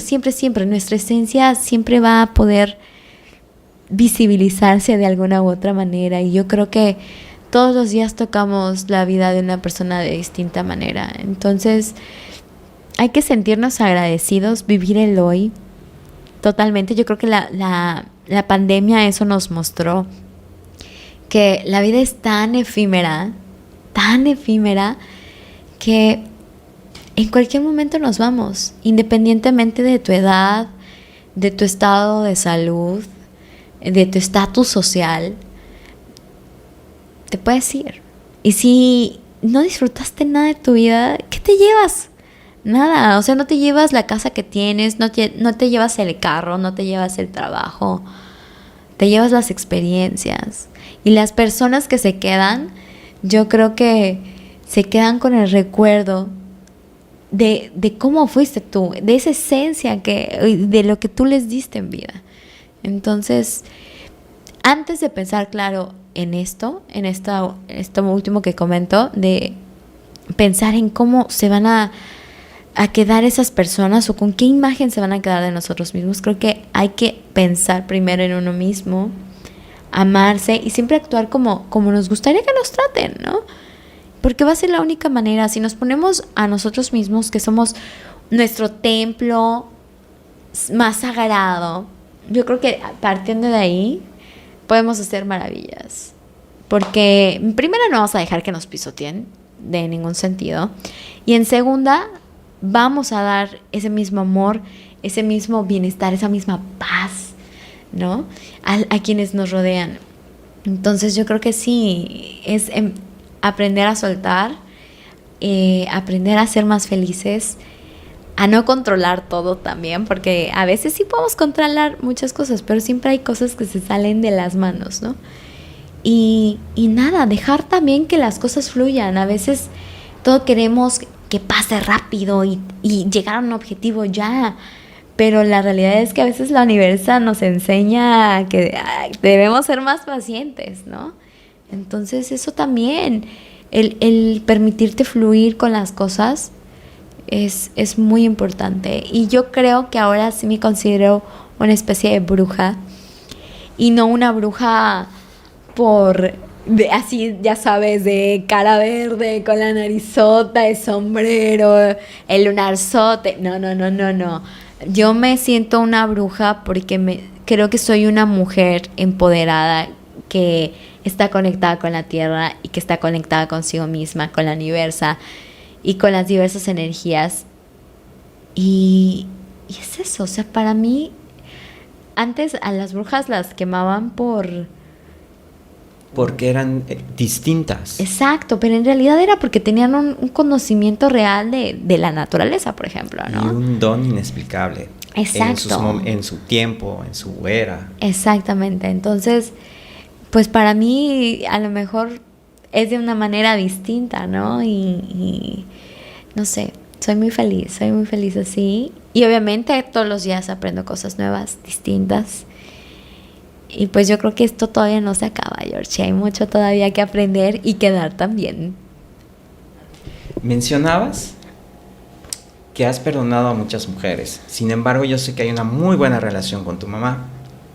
nuestra esencia siempre va a poder visibilizarse de alguna u otra manera, y yo creo que todos los días tocamos la vida de una persona de distinta manera. Entonces hay que sentirnos agradecidos, vivir el hoy totalmente. Yo creo que la pandemia eso nos mostró, que la vida es tan efímera, que en cualquier momento nos vamos, independientemente de tu edad, de tu estado de salud, de tu estatus social. Te puedes ir. Y si no disfrutaste nada de tu vida, ¿qué te llevas? Nada. O sea, no te llevas la casa que tienes, no te llevas el carro, no te llevas el trabajo, te llevas las experiencias. Y las personas que se quedan, yo creo que se quedan con el recuerdo de cómo fuiste tú, de esa esencia de lo que tú les diste en vida. Entonces, antes de pensar, claro, en esto último que comento, de pensar en cómo se van a quedar esas personas o con qué imagen se van a quedar de nosotros mismos, creo que hay que pensar primero en uno mismo, amarse y siempre actuar como nos gustaría que nos traten, ¿no? Porque va a ser la única manera. Si nos ponemos a nosotros mismos, que somos nuestro templo más sagrado, yo creo que partiendo de ahí podemos hacer maravillas. Porque en primera no vamos a dejar que nos pisoteen de ningún sentido. Y en segunda vamos a dar ese mismo amor, ese mismo bienestar, esa misma paz, ¿no? A quienes nos rodean. Entonces yo creo que sí, es aprender a soltar, aprender a ser más felices, a no controlar todo también, porque a veces sí podemos controlar muchas cosas, pero siempre hay cosas que se salen de las manos, ¿no? Y nada, dejar también que las cosas fluyan. A veces todo queremos que pase rápido y llegar a un objetivo ya, pero la realidad es que a veces la universo nos enseña que debemos ser más pacientes, ¿no? Entonces eso también, el permitirte fluir con las cosas es muy importante. Y yo creo que ahora sí me considero una especie de bruja, y no una bruja así, ya sabes, de cara verde, con la narizota, el sombrero, el lunarzote. No. Yo me siento una bruja porque creo que soy una mujer empoderada que está conectada con la tierra y que está conectada consigo misma, con la universo y con las diversas energías. Y es eso, o sea, para mí, antes a las brujas las quemaban porque eran distintas. Exacto, pero en realidad era porque tenían un conocimiento real de la naturaleza, por ejemplo, ¿no? Y un don inexplicable. Exacto. En su tiempo, en su era. Exactamente. Entonces, pues para mí a lo mejor es de una manera distinta, ¿no? Y no sé, soy muy feliz así. Y obviamente todos los días aprendo cosas nuevas, distintas. Y pues yo creo que esto todavía no se acaba, Georgie. Hay mucho todavía que aprender y que dar también. Mencionabas que has perdonado a muchas mujeres. Sin embargo, yo sé que hay una muy buena relación con tu mamá.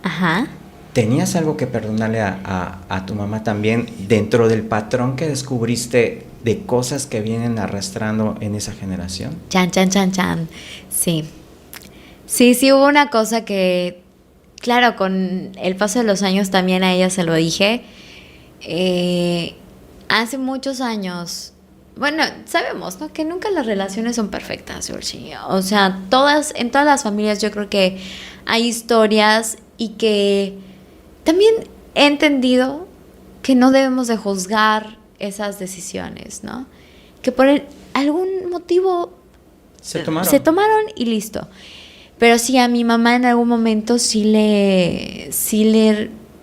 Ajá. ¿Tenías algo que perdonarle a tu mamá también dentro del patrón que descubriste de cosas que vienen arrastrando en esa generación? Chan. Sí. Sí, hubo una cosa que, claro, con el paso de los años también a ella se lo dije. Hace muchos años, bueno, sabemos, ¿no?, que nunca las relaciones son perfectas, Georgie. O sea, en todas las familias yo creo que hay historias, y que también he entendido que no debemos de juzgar esas decisiones, ¿no? que por algún motivo Se tomaron. se tomaron y listo. Pero sí, a mi mamá en algún momento sí le,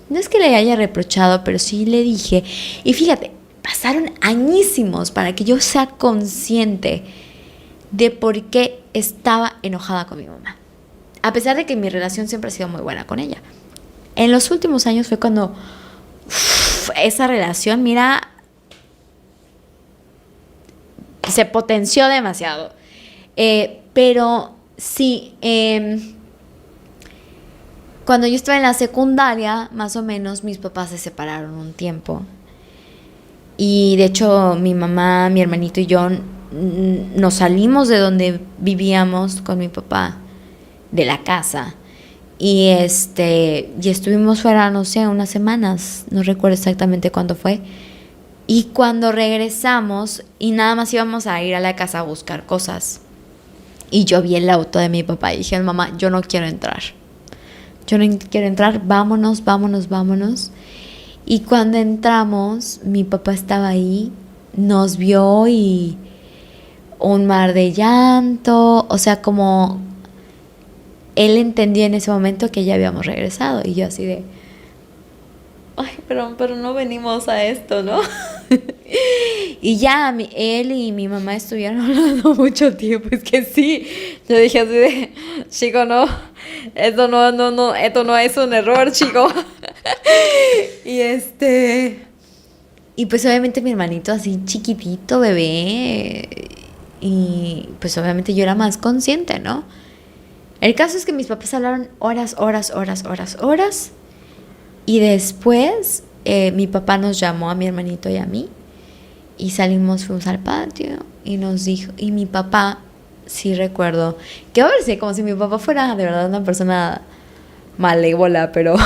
no es que le haya reprochado, pero sí le dije, y fíjate, pasaron añísimos para que yo sea consciente de por qué estaba enojada con mi mamá. A pesar de que mi relación siempre ha sido muy buena con ella. En los últimos años fue cuando esa relación, mira, se potenció demasiado. Pero sí, cuando yo estaba en la secundaria, más o menos, mis papás se separaron un tiempo. Y de hecho, mi mamá, mi hermanito y yo nos salimos de donde vivíamos con mi papá, de la casa. Y estuvimos fuera, no sé, unas semanas, no recuerdo exactamente cuándo fue. Y cuando regresamos, y nada más íbamos a ir a la casa a buscar cosas. Y yo vi el auto de mi papá y dije, mamá, yo no quiero entrar. Yo no quiero entrar, vámonos, vámonos, vámonos. Y cuando entramos, mi papá estaba ahí, nos vio y un mar de llanto. O sea, como él entendió en ese momento que ya habíamos regresado. Y yo así de, ay, pero no venimos a esto, ¿no? Y ya él y mi mamá estuvieron hablando mucho tiempo. Es que sí, yo dije así de, chico, no, esto no es un error, chico. Y pues obviamente mi hermanito así chiquitito, bebé, y pues obviamente yo era más consciente, ¿no? El caso es que mis papás hablaron horas, y después mi papá nos llamó a mi hermanito y a mí y fuimos al patio y nos dijo, y mi papá, sí recuerdo, que va a verse como si mi papá fuera de verdad una persona malévola, pero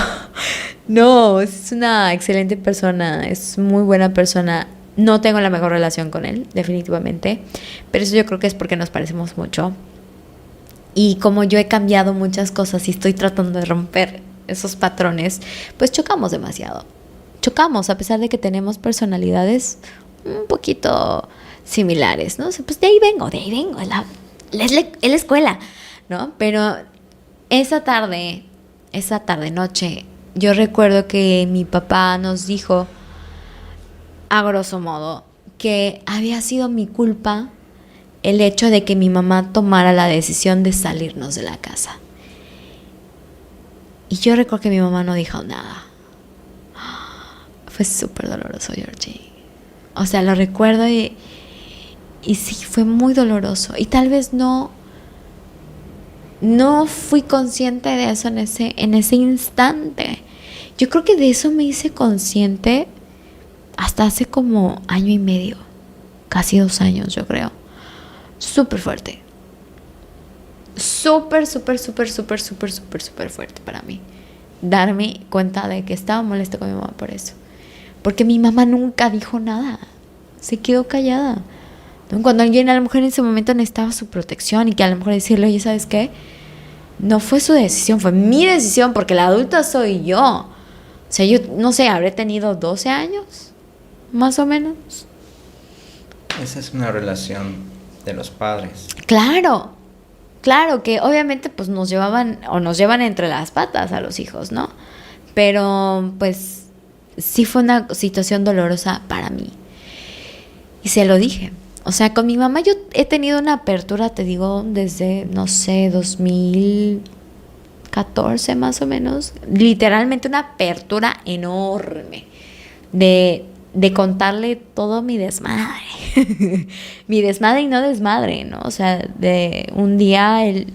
no, es una excelente persona, es muy buena persona. No tengo la mejor relación con él, definitivamente, pero eso yo creo que es porque nos parecemos mucho. Y como yo he cambiado muchas cosas y estoy tratando de romper esos patrones, pues chocamos demasiado. Chocamos, a pesar de que tenemos personalidades un poquito similares, ¿no? Pues de ahí vengo, es la escuela, ¿no? Pero esa tarde, noche, yo recuerdo que mi papá nos dijo, a grosso modo, que había sido mi culpa el hecho de que mi mamá tomara la decisión de salirnos de la casa. Y yo recuerdo que mi mamá no dijo nada. Fue súper doloroso, Georgie. O sea, lo recuerdo y sí, fue muy doloroso. Y tal vez no fui consciente de eso en ese instante. Yo creo que de eso me hice consciente hasta hace como 1.5 años. Casi 2 años, yo creo. Súper fuerte. Súper fuerte para mí. Darme cuenta de que estaba molesta con mi mamá por eso. Porque mi mamá nunca dijo nada. Se quedó callada. Cuando alguien a lo mejor en ese momento necesitaba su protección y que a lo mejor decirle, oye, ¿sabes qué? No fue su decisión, fue mi decisión porque la adulta soy yo. O sea, yo no sé, habré tenido 12 años, más o menos. Esa es una relación de los padres. Claro que obviamente pues nos llevan entre las patas a los hijos, ¿no? Pero pues sí fue una situación dolorosa para mí. Y se lo dije. O sea, con mi mamá yo he tenido una apertura, te digo, desde, no sé, 2014 más o menos. Literalmente una apertura enorme de contarle todo mi desmadre. Mi desmadre y no desmadre, ¿no? O sea, de un día en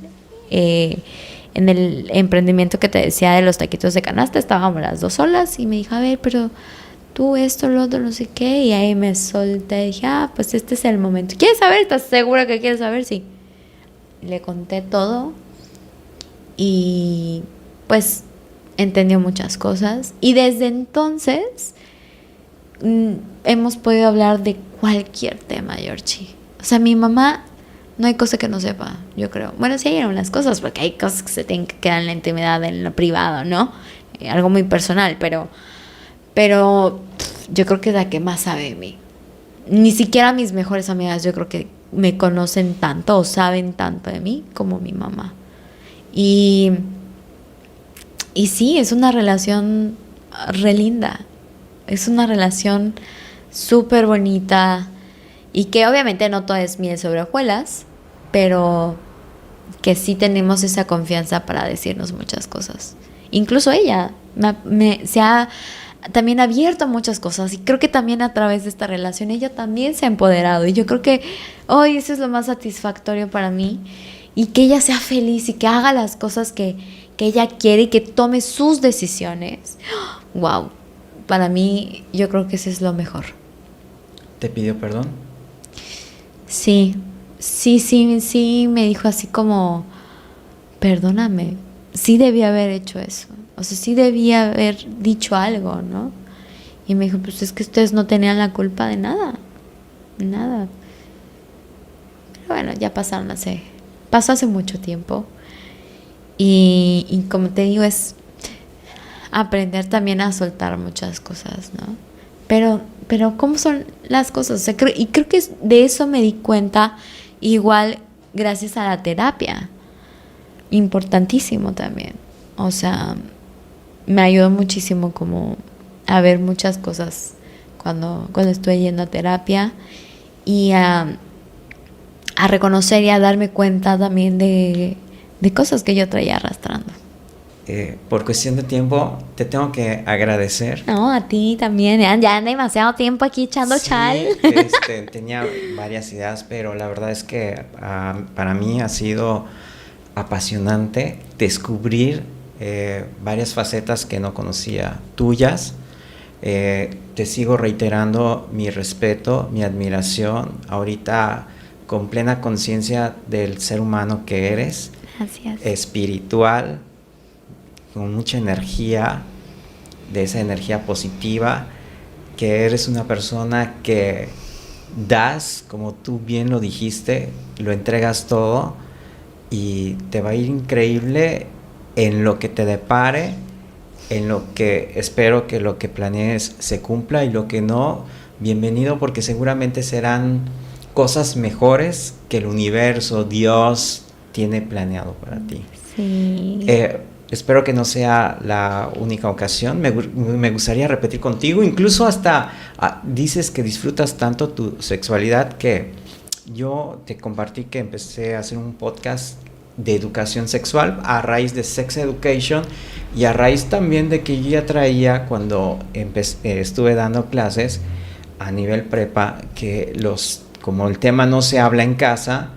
el emprendimiento que te decía de los taquitos de canasta, estábamos las dos solas y me dijo, a ver, pero tú esto, lo otro, no sé qué, y ahí me solté y dije, pues este es el momento. ¿Quieres saber? ¿Estás segura que quieres saber? Sí. Le conté todo y pues entendió muchas cosas y desde entonces hemos podido hablar de cualquier tema, Georgie. O sea, mi mamá no hay cosa que no sepa, yo creo. Bueno, sí hay algunas cosas, porque hay cosas que se tienen que quedar en la intimidad, en lo privado, ¿no? Algo muy personal, pero yo creo que es la que más sabe de mí. ni siquiera mis mejores amigas yo creo que me conocen tanto o saben tanto de mí como mi mamá. Y sí, es una relación re linda. Es una relación súper bonita y que obviamente no todo es miel sobre hojuelas, pero que sí tenemos esa confianza para decirnos muchas cosas. Incluso ella se ha también abierto a muchas cosas y creo que también a través de esta relación ella también se ha empoderado y yo creo que hoy eso es lo más satisfactorio para mí y que ella sea feliz y que haga las cosas que ella quiere y que tome sus decisiones. Wow, para mí yo creo que eso es lo mejor. ¿Te pidió perdón? Sí, me dijo así como, perdóname, sí debía haber hecho eso, o sea, sí debía haber dicho algo, ¿no? Y me dijo, pues es que ustedes no tenían la culpa de nada. Pero bueno, ya pasó hace mucho tiempo. Y como te digo, es aprender también a soltar muchas cosas, ¿no? Pero ¿cómo son las cosas? O sea, creo que de eso me di cuenta igual gracias a la terapia. Importantísimo también. O sea, me ayudó muchísimo como a ver muchas cosas cuando estuve yendo a terapia y a reconocer y a darme cuenta también de cosas que yo traía arrastrando. Por cuestión de tiempo, te tengo que agradecer. No, a ti también. Ya demasiado tiempo aquí echando chal. Tenía varias ideas, pero la verdad es que para mí ha sido apasionante descubrir varias facetas que no conocía tuyas. Te sigo reiterando mi respeto, mi admiración, ahorita con plena conciencia del ser humano que eres. Gracias. Espiritual, con mucha energía, de esa energía positiva, que eres una persona que das, como tú bien lo dijiste, lo entregas todo y te va a ir increíble en lo que te depare, en lo que espero que lo que planees se cumpla y lo que no, bienvenido, porque seguramente serán cosas mejores que el universo, Dios tiene planeado para ti. Sí. Espero que no sea la única ocasión. Me gustaría repetir contigo. Incluso hasta dices que disfrutas tanto tu sexualidad que yo te compartí que empecé a hacer un podcast de educación sexual a raíz de Sex Education y a raíz también de que yo ya traía cuando estuve dando clases a nivel prepa que como el tema no se habla en casa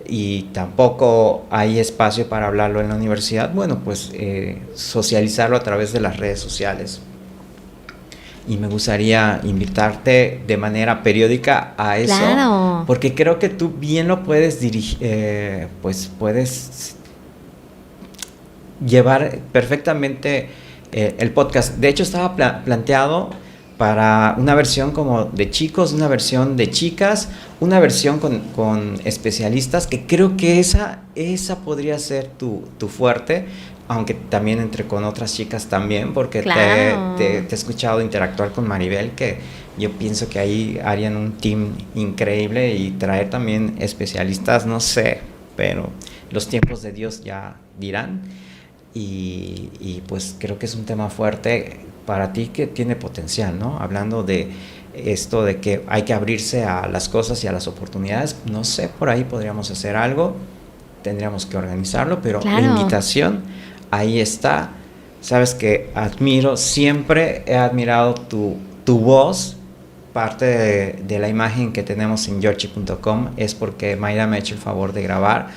y tampoco hay espacio para hablarlo en la universidad, bueno, pues socializarlo a través de las redes sociales. Y me gustaría invitarte de manera periódica a eso, claro, porque creo que tú bien lo puedes dirigir, pues puedes llevar perfectamente el podcast. De hecho, estaba planteado para una versión como de chicos, una versión de chicas, una versión con especialistas, que creo que esa podría ser tu fuerte, aunque también entre con otras chicas también, porque claro, te he escuchado interactuar con Maribel, que yo pienso que ahí harían un team increíble, y traer también especialistas, no sé, pero los tiempos de Dios ya dirán, y pues creo que es un tema fuerte para ti que tiene potencial, ¿no? Hablando de esto de que hay que abrirse a las cosas y a las oportunidades, no sé, por ahí podríamos hacer algo, tendríamos que organizarlo, pero claro, la invitación ahí está. Sabes que siempre he admirado tu voz. Parte de la imagen que tenemos en yorchi.com es porque Mayra me ha hecho el favor de grabar,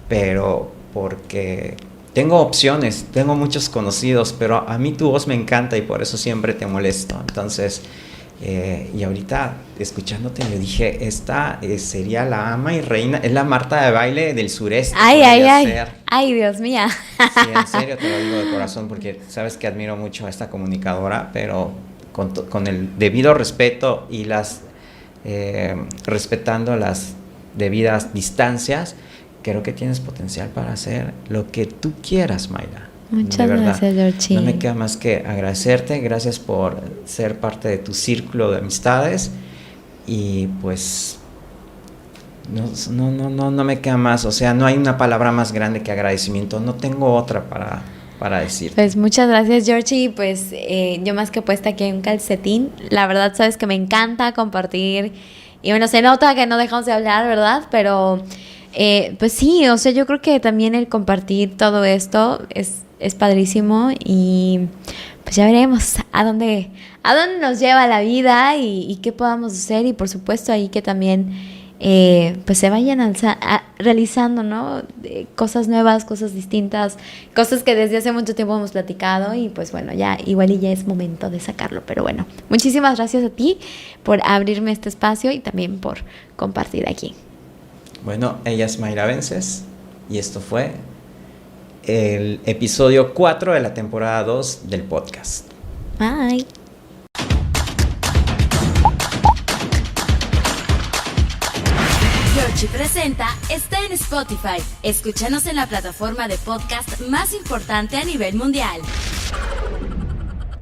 pero porque tengo opciones, tengo muchos conocidos, pero a mí tu voz me encanta y por eso siempre te molesto. Entonces, y ahorita escuchándote me dije, esta sería la ama y reina, es la Marta de baile del sureste. Ay, Dios mío. Sí, en serio te lo digo de corazón, porque sabes que admiro mucho a esta comunicadora, pero con el debido respeto y respetando las debidas distancias, creo que tienes potencial para hacer lo que tú quieras, Mayra. Muchas gracias, Yorchi. No me queda más que agradecerte. Gracias por ser parte de tu círculo de amistades. y pues no me queda más, o sea, no hay una palabra más grande que agradecimiento, no tengo otra para decir. Pues muchas gracias, Georgie, y pues yo más que puesta aquí en un calcetín, la verdad sabes que me encanta compartir, y bueno, se nota que no dejamos de hablar, ¿verdad? Pero pues sí, o sea, yo creo que también el compartir todo esto es padrísimo, y pues ya veremos a dónde nos lleva la vida y qué podamos hacer, y por supuesto ahí que también pues se vayan realizando, ¿no? Cosas nuevas, cosas distintas, cosas que desde hace mucho tiempo hemos platicado, y pues bueno, ya igual y ya es momento de sacarlo. Pero bueno, muchísimas gracias a ti por abrirme este espacio y también por compartir aquí. Bueno, ella es Mayra Vences y esto fue el episodio 4 de la temporada 2 del podcast. Bye. Georgie Presenta está en Spotify. Escúchanos en la plataforma de podcast más importante a nivel mundial.